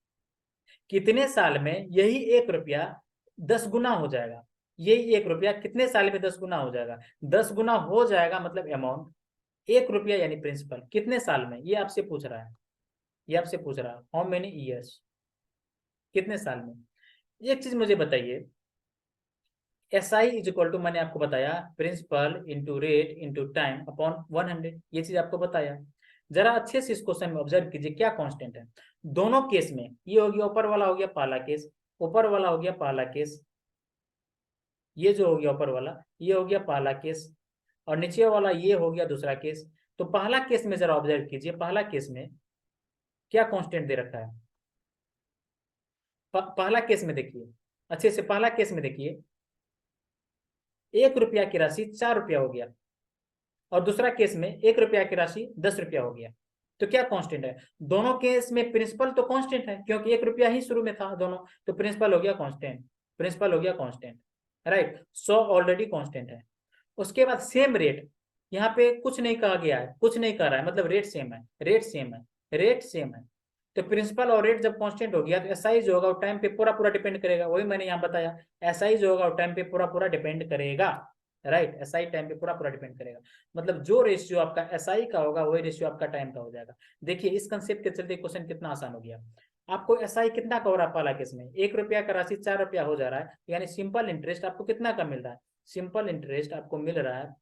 [SPEAKER 1] कितने साल में यही 1 रुपया 10 गुना हो जाएगा। यही 1 रुपया कितने साल में 10 गुना हो जाएगा, 10 गुना हो जाएगा, मतलब अमाउंट 1 रुपया यानी प्रिंसिपल कितने साल में, ये आपसे पूछ रहा है। ये आपसे पूछ रहा है हाउ मेनी ईयर्स, कितने साल में। एक चीज मुझे बताइए, S I is equal to, मैंने आपको बताया principal into rate into time upon 100, ये चीज आपको बताया। जरा अच्छे से इस क्वेश्चन में ऑब्जर्व कीजिए क्या कांस्टेंट है। दोनों केस में ये हो गया ऊपर वाला हो गया पहला केस, ऊपर वाला हो गया पहला केस, ये जो हो गया ऊपर वाला ये हो गया पहला केस, और नीचे वाला ये हो गया दूसरा केस। तो पहला केस में जरा ऑब्जर्व कीजिए, पहला केस में क्या कांस्टेंट दे रखा है। पहला केस में देखिए अच्छे से, पहला केस में देखिए 1 रुपया की राशि 4 रुपया हो गया, और दूसरा केस में 1 रुपया की राशि 10 रुपया हो गया। तो क्या कांस्टेंट है, दोनों केस में प्रिंसिपल तो कांस्टेंट है क्योंकि 1 रुपया ही शुरू में था दोनों, तो प्रिंसिपल हो गया कांस्टेंट, प्रिंसिपल हो गया कांस्टेंट, राइट। सो ऑलरेडी कांस्टेंट है। उसके बाद सेम रेट, यहाँ पे कुछ नहीं कहा गया है, कुछ नहीं कह रहा है, मतलब रेट सेम है, रेट सेम है, रेट सेम है। तो प्रिंसिपल और रेट जब कांस्टेंट हो गया तो एसआई जो होगा वो टाइम पे पूरा पूरा डिपेंड करेगा, वही मैंने यहाँ बताया, एसआई जो होगा वो टाइम पे पूरा पूरा डिपेंड करेगा, राइट। एसआई टाइम पे पूरा पूरा डिपेंड करेगा, मतलब जो रेशियो आपका एसआई का होगा वही रेशियो आपका टाइम का हो जाएगा। देखिए इस कंसेप्ट के चलते क्वेश्चन कितना आसान हो गया। आपको एसआई कितना का हो रहा है पहला केस में, 1 रुपया का राशि 4 रुपया हो जा रहा है, यानी सिंपल इंटरेस्ट आपको कितना का मिल रहा है, सिंपल इंटरेस्ट आपको मिल रहा है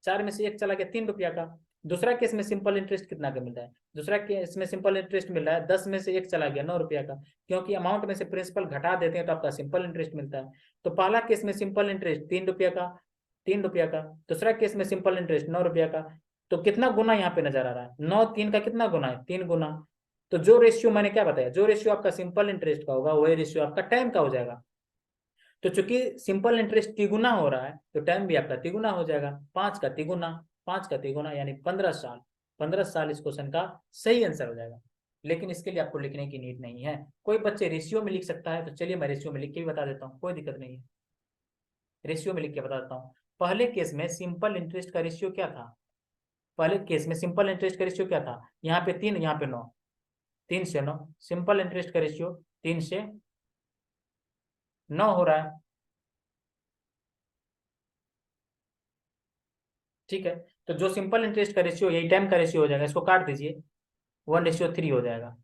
[SPEAKER 1] 4 में से 1 चला गया 3 रुपया का। दूसरा केस में सिंपल इंटरेस्ट कितना का मिल रहा है, दूसरा केस में सिंपल इंटरेस्ट मिल रहा है 10 में से 1 चला गया 9 रुपया का, क्योंकि अमाउंट में से प्रिंसिपल घटा देते हैं तो आपका सिंपल इंटरेस्ट मिलता है। तो पहला केस में सिंपल इंटरेस्ट 3 रुपया का, 3 रुपया का, दूसरा केस में सिंपल इंटरेस्ट 9 रुपया का। तो कितना गुना यहाँ पे नजर आ रहा है, 9 3 का कितना गुना है, 3 गुना। तो जो रेशियो मैंने क्या बताया, जो रेशियो आपका सिंपल इंटरेस्ट का होगा वही रेशियो आपका टाइम का हो जाएगा। तो चूंकि सिंपल इंटरेस्ट तिगुना हो रहा है तो टाइम भी आपका तिगुना हो जाएगा, 5 का तिगुना, 5 का तिगुना यानी 15 साल। 15 साल इस क्वेश्चन का सही आंसर हो जाएगा। लेकिन इसके लिए आपको लिखने की नीड नहीं है, कोई बच्चे रेशियो में लिख सकता है, तो चलिए मैं रेशियो में लिख के भी बता देता हूँ, कोई दिक्कत नहीं है। रेशियो में लिख के बता देता हूँ। पहले केस में सिंपल इंटरेस्ट का रेशियो क्या था, पहले केस में सिंपल इंटरेस्ट का रेशियो क्या था, यहाँ पे 3 यहाँ पे 9, 3 से 9, सिंपल इंटरेस्ट का रेशियो 3 से 9 हो रहा है, ठीक है। तो जो सिंपल इंटरेस्ट का रेशियो यही टाइम का रेशियो हो जाएगा, इसको काट दीजिए, 1:3 हो जाएगा,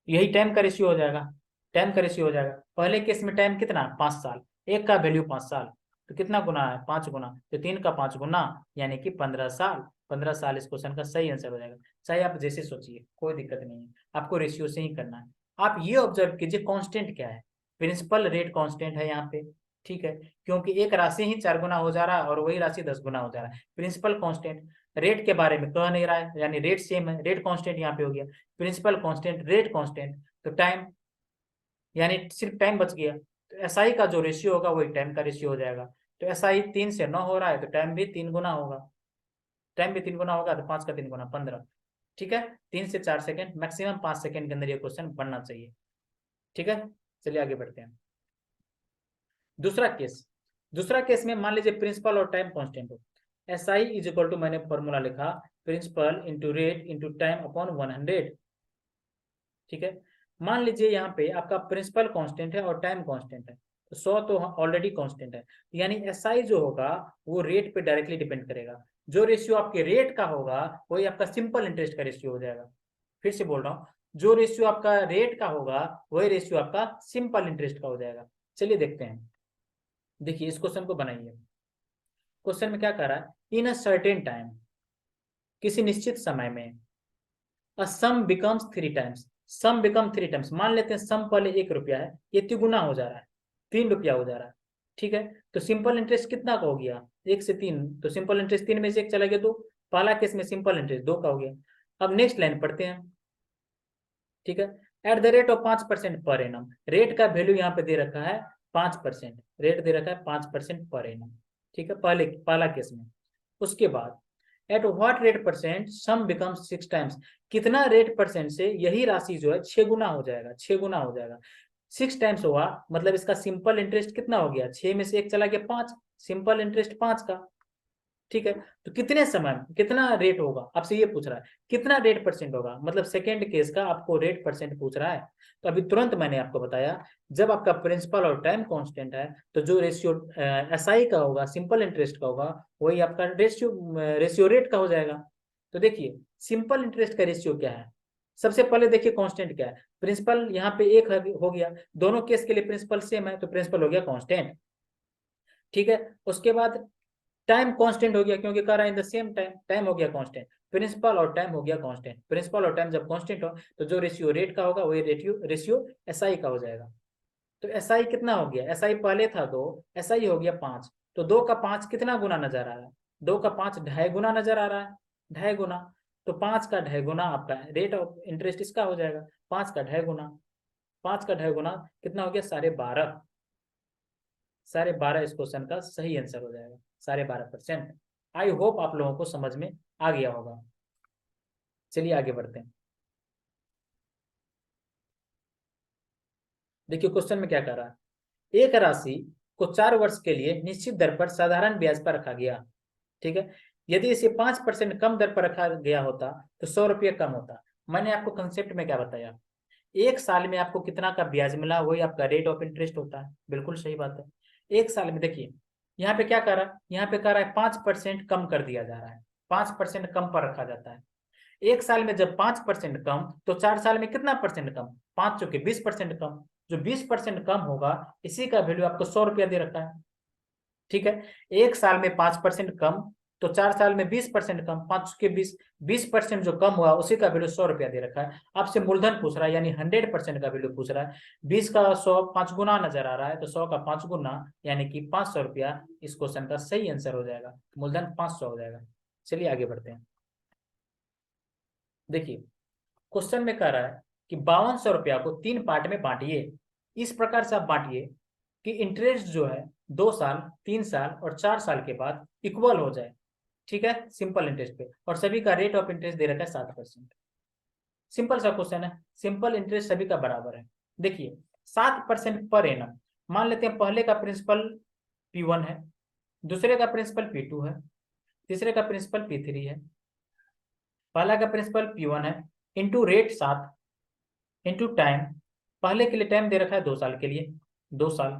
[SPEAKER 1] यही टाइम का रेशियो हो जाएगा, टाइम का रेशियो हो जाएगा। पहले केस में टाइम कितना, 5 साल, एक का वैल्यू 5 साल, तो कितना गुना है, 5 गुना, तो 3 का 5 गुना यानी कि 15 साल। 15 साल इस क्वेश्चन का सही आंसर हो जाएगा। चाहे आप जैसे सोचिए कोई दिक्कत नहीं है, आपको रेशियो से ही करना है। आप ये ऑब्जर्व कीजिए कांस्टेंट क्या है, प्रिंसिपल रेट कांस्टेंट है यहाँ पे, ठीक है, क्योंकि एक राशि ही 4 गुना हो जा रहा है और वही राशि 10 गुना हो जा रहा है। प्रिंसिपल कांस्टेंट, रेट के बारे में कह नहीं रहा है, यानी रेट सेम है, रेट कांस्टेंट यहाँ पे हो गया, प्रिंसिपल कांस्टेंट, रेट कांस्टेंट, तो टाइम यानी सिर्फ टाइम बच गया। तो एसआई का जो रेशियो होगा वही टाइम का रेशियो हो जाएगा। तो एसआई 3 से 9 हो रहा है तो टाइम भी 3 गुना होगा, टाइम भी 3 गुना होगा तो 5 का 3 गुना 15। ठीक है, 3 से 4 सेकंड, मैक्सिमम 5 सेकंड के अंदर ये क्वेश्चन बनना चाहिए। ठीक है, चलिए आगे बढ़ते हैं। दूसरा केस में मान लीजिए प्रिंसिपल और टाइम कांस्टेंट हो। एसआई इज इक्वल टू, मैंने फॉर्मूला लिखा, principal into rate into time upon 100। ठीक है, मान लीजिए यहाँ पे आपका प्रिंसिपल कांस्टेंट है और टाइम कांस्टेंट है, तो 100 तो ऑलरेडी कांस्टेंट है, यानी एसआई जो होगा वो रेट पे डायरेक्टली डिपेंड करेगा। जो रेशियो आपके रेट का होगा वही आपका सिंपल इंटरेस्ट का रेशियो हो जाएगा। फिर से बोल रहा हूँ, जो रेशियो आपका रेट का होगा वही रेशियो आपका सिंपल इंटरेस्ट का हो जाएगा। चलिए देखते हैं। देखिए इस क्वेश्चन को बनाइए। क्वेश्चन में क्या कह रहा है, इन अ सर्टेन टाइम, किसी निश्चित समय में, अ सम बिकम्स 3 टाइम्स, सम बिकम 3 टाइम्स। मान लेते हैं सम पहले 1 रुपया है, ये तिगुना हो जा रहा है, 3 रुपया हो जा रहा है। ठीक है, तो सिंपल इंटरेस्ट कितना का हो गया, 1 से 3, तो सिंपल इंटरेस्ट 3 में से 1 चला गया 2। पहला केस में सिंपल इंटरेस्ट 2 का हो गया। अब नेक्स्ट लाइन पढ़ते हैं। ठीक है, at the rate of 5% per annum, rate का वैल्यू यहाँ पे दे रखा है 5%, रेट दे रखा है 5% पर एनम। ठीक है, पहला केस में। उसके बाद at what rate percent some becomes 6 times, कितना रेट परसेंट से यही राशि जो है 6 गुना हो जाएगा, 6 गुना हो जाएगा। 6 टाइम्स हुआ मतलब इसका सिंपल इंटरेस्ट कितना हो गया, 6 में से 1 चला गया 5, सिंपल इंटरेस्ट 5 का। ठीक है, तो कितने समय कितना रेट होगा, आपसे ये पूछ रहा है कितना रेट परसेंट होगा, मतलब सेकेंड केस का आपको रेट परसेंट पूछ रहा है। तो अभी तुरंत मैंने आपको बताया, जब आपका प्रिंसिपल और टाइम कांस्टेंट है तो जो रेशियो एसआई का होगा, सिंपल इंटरेस्ट का होगा, वही आपका रेशियो रेट का हो जाएगा। तो देखिए सिंपल इंटरेस्ट का रेशियो क्या है, सबसे पहले देखिए कांस्टेंट क्या है, प्रिंसिपल यहाँ पे 1 हो गया, दोनों केस के लिए प्रिंसिपल सेम है तो प्रिंसिपल हो गया कांस्टेंट। ठीक है, उसके बाद टाइम कांस्टेंट हो गया क्योंकि कर रहा है in the same time, time हो गया कांस्टेंट, प्रिंसिपल और टाइम हो गया कांस्टेंट। प्रिंसिपल और टाइम जब कांस्टेंट हो तो जो रेशियो रेट का होगा वही रेशियो एसआई का हो जाएगा। तो एसआई कितना हो गया, एसआई पहले था 2, एसआई हो गया 5, तो 2 का 5 कितना गुना नजर आ रहा है, 2 का 5 ढाई गुना नजर आ रहा है, ढाई गुना। तो 5 का ढाई गुना आपका रेट ऑफ इंटरेस्ट इसका हो जाएगा, 5 का ढाई गुना, 5 का ढाई गुना कितना हो गया 12.5, 12.5 इस क्वेश्चन का सही आंसर हो जाएगा, 12.5%। आई होप आप लोगों को समझ में आ गया होगा। चलिए आगे बढ़ते हैं। देखिए क्वेश्चन में क्या कर रहा है, एक राशि को 4 वर्ष के लिए निश्चित दर पर साधारण ब्याज पर रखा गया। ठीक है, यदि इसे 5% कम दर पर रखा गया होता तो 100 रुपये कम होता। मैंने आपको कंसेप्ट में क्या बताया, 1 साल में आपको कितना का ब्याज मिला वही आपका रेट ऑफ इंटरेस्ट होता है, बिल्कुल सही बात है। 1 साल में देखिए यहाँ पे क्या कर रहा है, यहाँ पे कर रहा है 5% कम कर दिया जा रहा है, 5% कम पर रखा जाता है। 1 साल में जब 5% कम तो 4 साल में कितना परसेंट कम, 5 चौके 20% कम, जो 20% कम होगा इसी का वैल्यू आपको 100 रुपया दे रखा है। ठीक है, 1 साल में 5% कम तो 4 साल में 20% कम, 5 के 20, 20% जो कम हुआ उसी का वैल्यू 100 रुपया दे रखा है। आपसे मूलधन पूछ रहा है यानी 100% का वैल्यू पूछ रहा है। 20 का 100 5 गुना नजर आ रहा है तो 100 का 5 गुना यानी कि 500 रुपया इस क्वेश्चन का सही आंसर हो जाएगा, मूलधन 500 हो जाएगा। चलिए आगे बढ़ते हैं। देखिए क्वेश्चन में कह रहा है कि 5200 रुपया को 3 पार्ट में बांटिए। इस प्रकार से आप बांटिए कि इंटरेस्ट जो है 2 साल, 3 साल और 4 साल के बाद इक्वल हो जाए। ठीक है, सिंपल इंटरेस्ट पे, और सभी का रेट ऑफ इंटरेस्ट दे रखा है 7%। सिंपल सा क्वेश्चन है, सिंपल इंटरेस्ट सभी का बराबर है। देखिए 7% पर एनम, मान लेते हैं पहले का प्रिंसिपल P1 है, दूसरे का प्रिंसिपल P2 है, तीसरे का प्रिंसिपल P3 है। पहला का प्रिंसिपल P1 है, इंटू रेट 7, इंटू टाइम, पहले के लिए टाइम दे रखा है 2 साल के लिए, 2 साल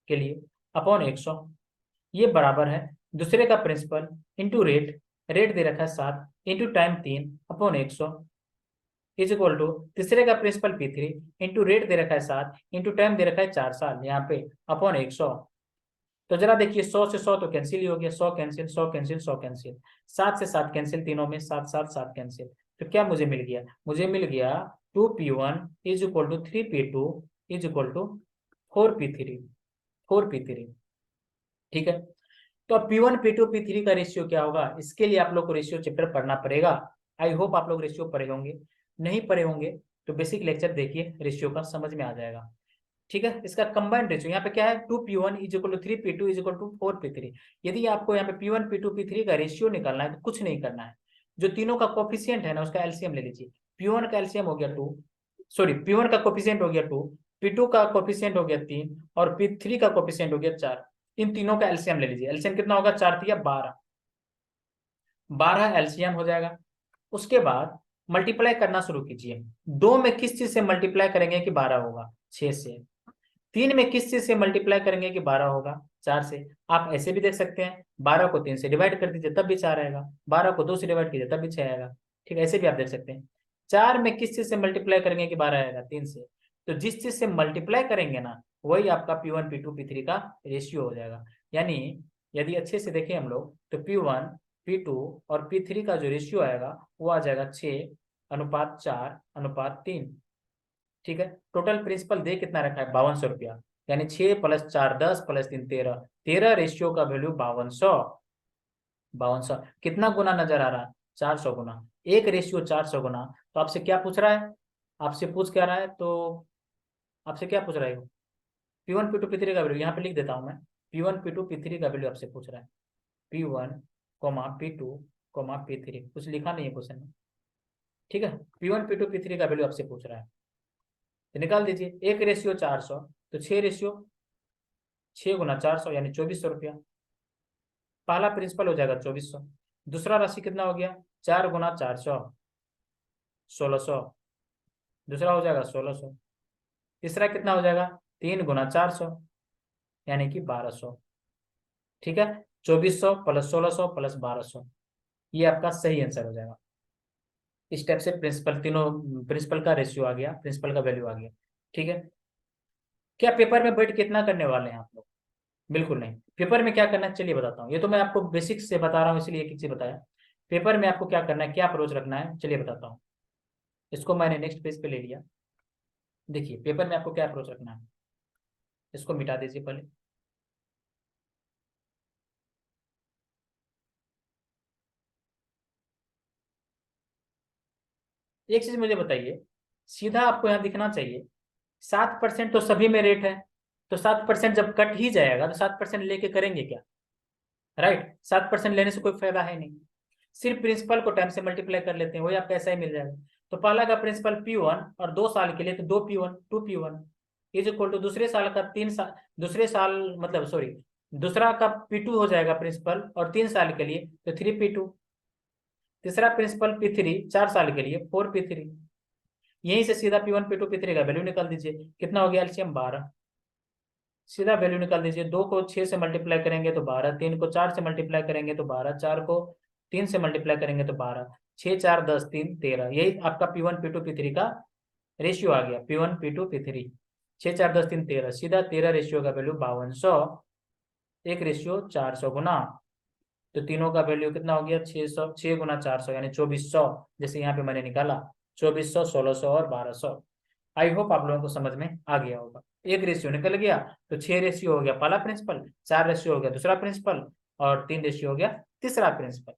[SPEAKER 1] के लिए अपॉन 100, ये बराबर है दूसरे का प्रिंसिपल इंटू रेट, रेट दे रखा है 7 into time 3 upon 100 is equal to तीसरे का प्रिंसिपल P3 इंटू रेट दे रखा है 7 इंटू टाइम दे रखा है 4 साल यहाँ पे अपॉन 100। तो जरा देखिए 100 से 100 तो कैंसिल ही हो गया, 100 कैंसिल, 100 कैंसिल, 100 कैंसिल, 7 से 7 कैंसिल, तीनों में 7 7 7 कैंसिल। तो क्या मुझे मिल गया, मुझे मिल गया 2P1 is equal to 3P2 is equal to 4P3, 4P3। ठीक है, तो अब P1 P2 P3 का रेशियो क्या होगा, इसके लिए आप लोग को रेशियो चैप्टर पढ़ना पड़ेगा। आई होप आप लोग रेशियो पढ़े होंगे, नहीं पढ़े होंगे तो बेसिक लेक्चर देखिए, रेशियो का समझ में आ जाएगा। ठीक है। इसका कंबाइंड रेशियो यहाँ पे क्या है, 2P1 is equal to 3P2 is equal to 4P3। यदि आपको यहाँ पे P1 P2 P3 का रेशियो निकालना है तो कुछ नहीं करना है, जो तीनों का कोफिशिएंट है ना उसका एलसीएम ले लीजिए। P1 का एलसीएम हो गया 2, सॉरी P1 का कोफिशिएंट हो गया 2, P2 का कोफिशिएंट हो गया 3 और P3 का कोफिशिएंट हो गया 4। इन तीनों का एलसीएम ले लीजिए। एलसीएम कितना होगा, 4 तिया 12, 12 एलसीएम हो जाएगा। उसके बाद मल्टीप्लाई करना शुरू कीजिए। 2 में किस चीज से मल्टीप्लाई करेंगे कि 12 होगा, 6 से। 3 में किस चीज से मल्टीप्लाई करेंगे कि 12 होगा, 4 से। आप ऐसे भी देख सकते हैं, 12 को 3 से डिवाइड कर दीजिए तब भी 4 आएगा, 12 को 2 से डिवाइड कीजिए तब भी 6 आएगा। ठीक है, ऐसे भी आप देख सकते हैं। 4 में किस चीज से मल्टीप्लाई करेंगे कि 12 आएगा, 3 से। तो जिस चीज से मल्टीप्लाई करेंगे ना वही आपका P1 P2 P3 का रेशियो हो जाएगा। यानी यदि अच्छे से देखें हम लोग तो P1 P2 और P3 का जो रेशियो आएगा वो आ जाएगा 6:4:3। ठीक है। टोटल प्रिंसिपल दे कितना रखा है, 5200 रुपया। यानी 6 + 4 10 + 3 13, 13 रेशियो का वैल्यू 5200। 5200 कितना गुना नजर आ रहा है, 400 गुना। एक रेशियो 400 गुना। तो आपसे क्या पूछ रहा है, आपसे पूछ क्या रहा है, तो आपसे क्या पूछ रहा है, P1 P2 P3 का वैल्यू यहाँ पे लिख देता हूँ मैं। P1 P2 P3 का वैल्यू आपसे पूछ रहा है, P1 P2 P3, कुछ लिखा नहीं है क्वेश्चन में। ठीक है, P1 P2 P3 का वैल्यू आपसे पूछ रहा है, तो निकाल दीजिए। एक रेशियो 400 तो 6 रेशियो 6 गुना 400 यानी 2400 रुपया। पहला प्रिंसिपल हो जाएगा 2400। दूसरा राशि कितना हो गया, 4 गुना 400 1600, दूसरा हो जाएगा 1600। तीसरा कितना हो जाएगा, 3 गुना 400 यानी कि 1200। ठीक है, 2400 + 1600 + 1200, ये आपका सही आंसर हो जाएगा। इस टाइप से प्रिंसिपल, तीनों प्रिंसिपल का रेशियो आ गया, प्रिंसिपल का वैल्यू आ गया। ठीक है। क्या पेपर में बैठ कितना करने वाले हैं आप लोग, बिल्कुल नहीं। पेपर में क्या करना है चलिए बताता हूँ। ये तो मैं आपको बेसिक से बता रहा हूँ इसलिए एक चीज बताया। पेपर में आपको क्या करना है, क्या अप्रोच रखना है, चलिए बताता हूँ। इसको मैंने नेक्स्ट पेज पे ले लिया। देखिए पेपर में आपको क्या अप्रोच रखना है, इसको मिटा दीजिए पहले। एक चीज मुझे बताइए, सीधा आपको यहाँ दिखना चाहिए 7% तो सभी में रेट है, तो 7% जब कट ही जाएगा तो 7% लेके करेंगे क्या, राइट। 7% लेने से कोई फायदा है नहीं। सिर्फ प्रिंसिपल को टाइम से मल्टीप्लाई कर लेते हैं, वही आपका ऐसा ही मिल जाएगा। तो पहला का प्रिंसिपल P1 और 2 साल के लिए तो 2P1 2P1 is equal to दूसरे साल का 3 साल, दूसरे साल मतलब सॉरी दूसरा का P2 हो जाएगा प्रिंसिपल और 3 साल के लिए तो 3P2। तीसरा प्रिंसिपल P3 4 साल के लिए 4P3। यहीं से सीधा P1 P2 P3 का वैल्यू निकाल दीजिए। कितना हो गया, एलसीएम 12। सीधा वैल्यू निकाल दीजिए। 2 को 6 से मल्टीप्लाई करेंगे तो 12, 3 को 4 से मल्टीप्लाई करेंगे तो 12, 4 को 3 से मल्टीप्लाई करेंगे तो 12, 6 4 10 3 13। यही आपका P1 P2 P3 का रेशियो आ गया। P1 P2 P3 6 4 10 3 13, सीधा 13 रेशियो का वैल्यू 5200। एक रेशियो 400 गुना, तो तीनों का वैल्यू कितना हो गया, 600, 6 गुना 400 यानी 2400। जैसे यहाँ पे मैंने निकाला 2400 1600 और 1200। आई होप आप लोगों को समझ में आ गया होगा। एक रेशियो निकल गया तो 6 रेशियो हो गया पहला प्रिंसिपल, 4 रेशियो हो गया दूसरा प्रिंसिपल और 3 रेशियो हो गया तीसरा प्रिंसिपल।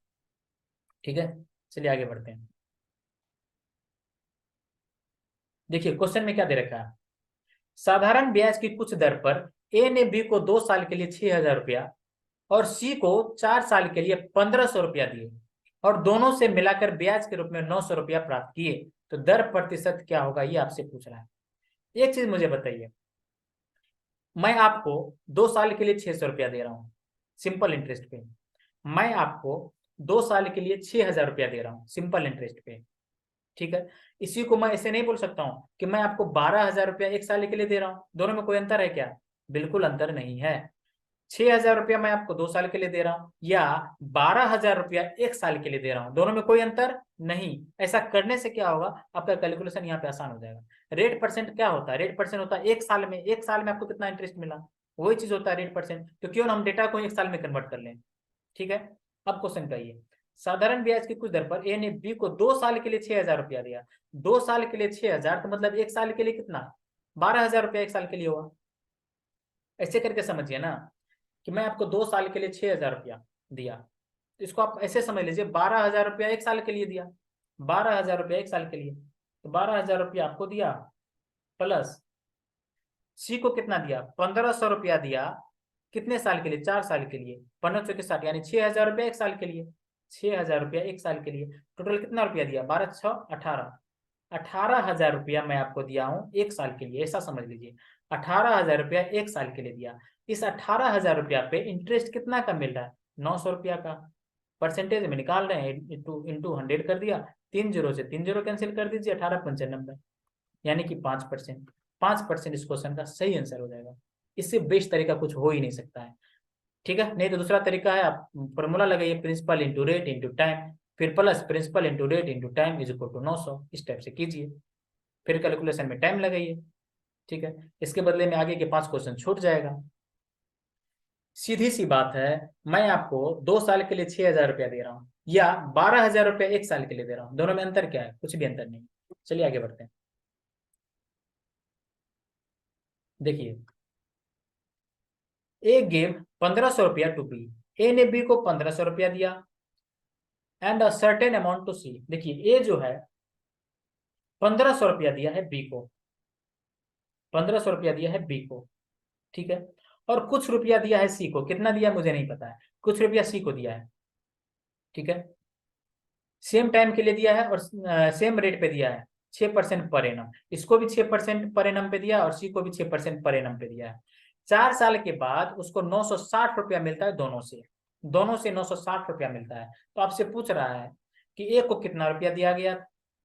[SPEAKER 1] ठीक है, चलिए आगे बढ़ते हैं। देखिए क्वेश्चन में क्या दे रखा है, साधारण ब्याज की कुछ दर पर ए ने बी को 2 साल के लिए 6000 रुपया और सी को 4 साल के लिए 1500 रुपया दिए और दोनों से मिलाकर ब्याज के रूप में 900 रुपया प्राप्त किए, तो दर प्रतिशत क्या होगा ये आपसे पूछ रहा है। एक चीज मुझे बताइए, मैं आपको 2 साल के लिए 600 रुपया दे रहा हूं सिंपल इंटरेस्ट पे। मैं आपको 2 साल के लिए 6000 रुपया दे रहा हूं सिंपल इंटरेस्ट पे। ठीक है, इसी को मैं ऐसे नहीं बोल सकता हूं कि मैं आपको 12,000 रुपया 1 साल के लिए दे रहा हूं। दोनों में कोई अंतर है क्या, बिल्कुल अंतर नहीं है। 6,000 रुपया मैं आपको 2 साल के लिए दे रहा हूं या 12,000 रुपया 1 साल के लिए दे रहा हूं, दोनों में कोई अंतर नहीं। ऐसा करने से क्या होगा, आपका कैलकुलेशन यहाँ पे आसान हो जाएगा। रेट परसेंट क्या होता है, रेट परसेंट होता है 1 साल में, 1 साल में आपको कितना इंटरेस्ट मिला, वही चीज होता है रेट परसेंट। तो क्यों ना हम डेटा को 1 साल में कन्वर्ट कर लें। ठीक है, अब क्वेश्चन का ये, साधारण ब्याज की कुछ दर पर ए ने बी को 2 साल के लिए 6,000 रुपया दिया। 2 साल के लिए 6,000 तो मतलब 1 साल के लिए कितना, 12,000 रुपया 1 साल के लिए हुआ। ऐसे करके समझिए ना कि मैं आपको 2 साल के लिए 6,000 रुपया दिया, तो इसको आप ऐसे समझ लीजिए 12,000 रुपया 1 साल के लिए दिया। 12,000 रुपया 1 साल के लिए, तो 12,000 रुपया आपको दिया प्लस सी को कितना दिया, 1500 रुपया दिया, कितने साल के लिए, 4 साल के लिए, 15 चौके 60 यानी 6000 रुपया एक साल के लिए, 6000 रुपया एक साल के लिए। टोटल कितना रुपया दिया, 12 6 18, 18,000 रुपया मैं आपको दिया हूँ एक साल के लिए, ऐसा समझ लीजिए। 18,000 रुपया एक साल के लिए दिया। इस 18,000 रुपया पे इंटरेस्ट कितना का मिल रहा है, 900 रुपया का। परसेंटेज में निकाल रहे हैं, इंटू 100 कर दिया, 3 जीरो से 3 जीरो कैंसिल कर दीजिए, 18,95 यानी कि 5%। 5% इस क्वेश्चन का सही आंसर हो जाएगा। इससे बेस्ट तरीका कुछ हो ही नहीं सकता है, ठीक है। नहीं तो दूसरा तरीका है, आप फॉर्मूला लगाइए, principal into rate into time, फिर plus principal into rate into time is equal to 900, इस टाइप से कीजिए, फिर कैलकुलेशन में टाइम लगाइए, ठीक है। इसके बदले में आगे के 5 क्वेश्चन छूट जाएगा। सीधी सी बात है, मैं आपको 2 साल के लिए 6,000 रुपया दे रहा हूँ या 12,000 रुपया एक साल के लिए दे रहा हूँ, दोनों में अंतर क्या है, कुछ भी अंतर नहीं। चलिए आगे बढ़ते हैं। देखिए, ए गिव 1500 रुपया टू बी, ए ने बी को 1500 रुपया दिया and a certain amount to C. देखिए, ए जो है 1500 रुपया दिया है बी को, 1500 रुपया दिया है बी को, ठीक है। और कुछ रुपया दिया है सी को, कितना दिया मुझे नहीं पता है, कुछ रुपया सी को दिया है, ठीक है। सेम टाइम के लिए दिया है और सेम रेट पे दिया है, 6% पर एनम। इसको भी 6% पर एनम पे दिया और सी को भी 6% पर एनम पे दिया है। 4 साल के बाद उसको 960 रुपया मिलता है, दोनों से 960 रुपया मिलता है। तो आपसे पूछ रहा है कि ए को कितना रुपया दिया गया,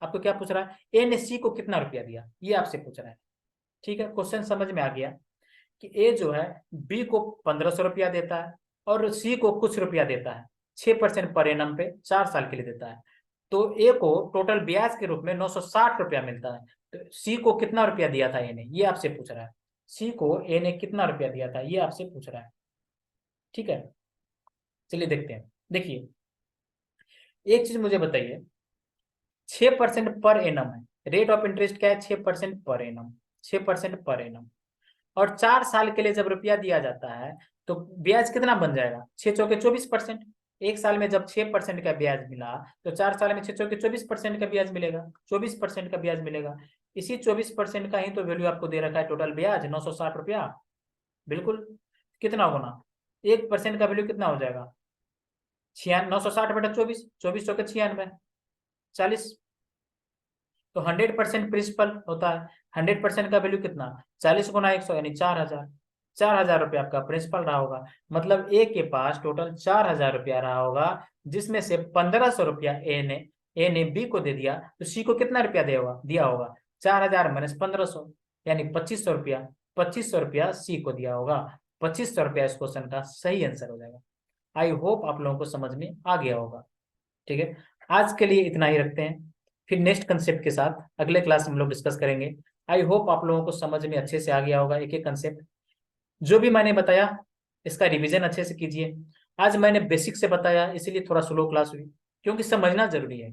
[SPEAKER 1] आपको क्या पूछ रहा है, ए ने सी को कितना रुपया दिया, ये आपसे पूछ रहा है, ठीक है। क्वेश्चन समझ में आ गया कि ए जो है बी को 1500 रुपया देता है और सी को कुछ रुपया देता है, 6% पर एनम पे 4 साल के लिए देता है। तो ए को टोटल ब्याज के रूप में 960 रुपया मिलता है। तो सी को कितना रुपया दिया था ए ने, ये आपसे पूछ रहा है। सी को ए ने कितना रुपया दिया था, ये आपसे पूछ रहा है, ठीक है। चलिए देखते हैं। देखिए, एक चीज मुझे बताइए, 6% पर एनम है, रेट ऑफ इंटरेस्ट क्या है, 6% पर एनम, 6% पर एनम। और 4 साल के लिए जब रुपया दिया जाता है तो ब्याज कितना बन जाएगा, 6 चौके 24%। एक साल में जब 6% का ब्याज मिला तो 4 साल में 6 चौके 24% का ब्याज मिलेगा, 24% का ब्याज मिलेगा। इसी 24% का ही तो वैल्यू आपको दे रखा है, टोटल ब्याज 960 रुपया। बिल्कुल, कितना होना, 1% का वैल्यू कितना हो जाएगा, 960 बटा 24, 24 चौके 96, 40। तो 100% प्रिंसिपल होता है, 100% का वैल्यू कितना, 40 गुना 100 यानी 4,000। 4,000 रुपया आपका प्रिंसिपल रहा होगा, मतलब ए के पास टोटल 4,000 रुपया रहा होगा, जिसमें से 1500 रुपया ए ने बी को दे दिया। तो सी को कितना रुपया दिया होगा 4,000 माइनस 1500 यानी 2500 रुपया, 2500 रुपया सी को दिया होगा। 2500 रुपया इस क्वेश्चन का सही आंसर हो जाएगा। आई होप आप लोगों को समझ में आ गया होगा, ठीक है। आज के लिए इतना ही रखते हैं, फिर नेक्स्ट कंसेप्ट के साथ अगले क्लास में हम लोग डिस्कस करेंगे। आई होप आप लोगों को समझ में अच्छे से आ गया होगा एक एक कंसेप्ट। जो भी मैंने बताया इसका रिवीजन अच्छे से कीजिए। आज मैंने बेसिक से बताया इसीलिए थोड़ा स्लो क्लास हुई, क्योंकि समझना जरूरी है।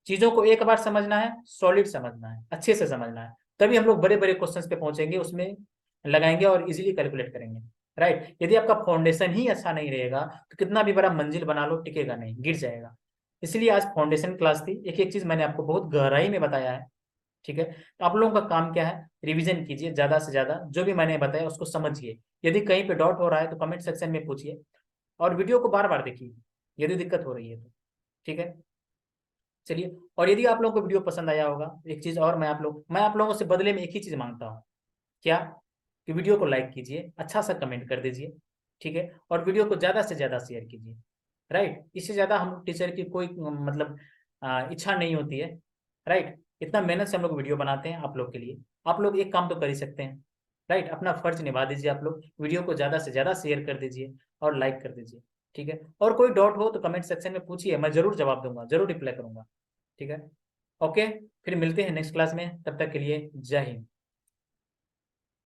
[SPEAKER 1] चीजों को एक बार समझना है, सॉलिड समझना है, अच्छे से समझना है, तभी हम लोग बड़े बड़े क्वेश्चंस पे पहुंचेंगे, उसमें लगाएंगे और इजीली कैलकुलेट करेंगे, राइट। यदि आपका फाउंडेशन ही अच्छा नहीं रहेगा तो कितना भी बड़ा मंजिल बना लो टिकेगा नहीं, गिर जाएगा। इसलिए आज फाउंडेशन क्लास थी, एक एक चीज मैंने आपको बहुत गहराई में बताया है, ठीक है। तो आप लोगों का काम क्या है, रिवीजन कीजिए ज्यादा से ज्यादा, जो भी मैंने बताया उसको समझिए। यदि कहीं पे डाउट हो रहा है तो कमेंट सेक्शन में पूछिए, और वीडियो को बार बार देखिए यदि दिक्कत हो रही है तो, ठीक है। चलिए, और यदि आप लोगों को वीडियो पसंद आया होगा, एक चीज और मैं आप लोगों से बदले में एक ही चीज मांगता हूँ, क्या, कि वीडियो को लाइक कीजिए, अच्छा सा कमेंट कर दीजिए, ठीक है। और वीडियो को ज्यादा से ज्यादा शेयर कीजिए, राइट। इससे ज्यादा हम टीचर की कोई मतलब इच्छा नहीं होती है, राइट। इतना मेहनत से हम लोग वीडियो बनाते हैं आप लोग के लिए, आप लोग एक काम तो कर ही सकते हैं, राइट। अपना फर्ज निभा दीजिए, आप लोग वीडियो को ज्यादा से ज्यादा शेयर कर दीजिए और लाइक कर दीजिए, ठीक है। और कोई डाउट हो तो कमेंट सेक्शन में पूछिए, मैं जरूर जवाब दूंगा, जरूर रिप्लाई करूंगा, ठीक है। ओके, फिर मिलते हैं नेक्स्ट क्लास में, तब तक के लिए जय हिंद।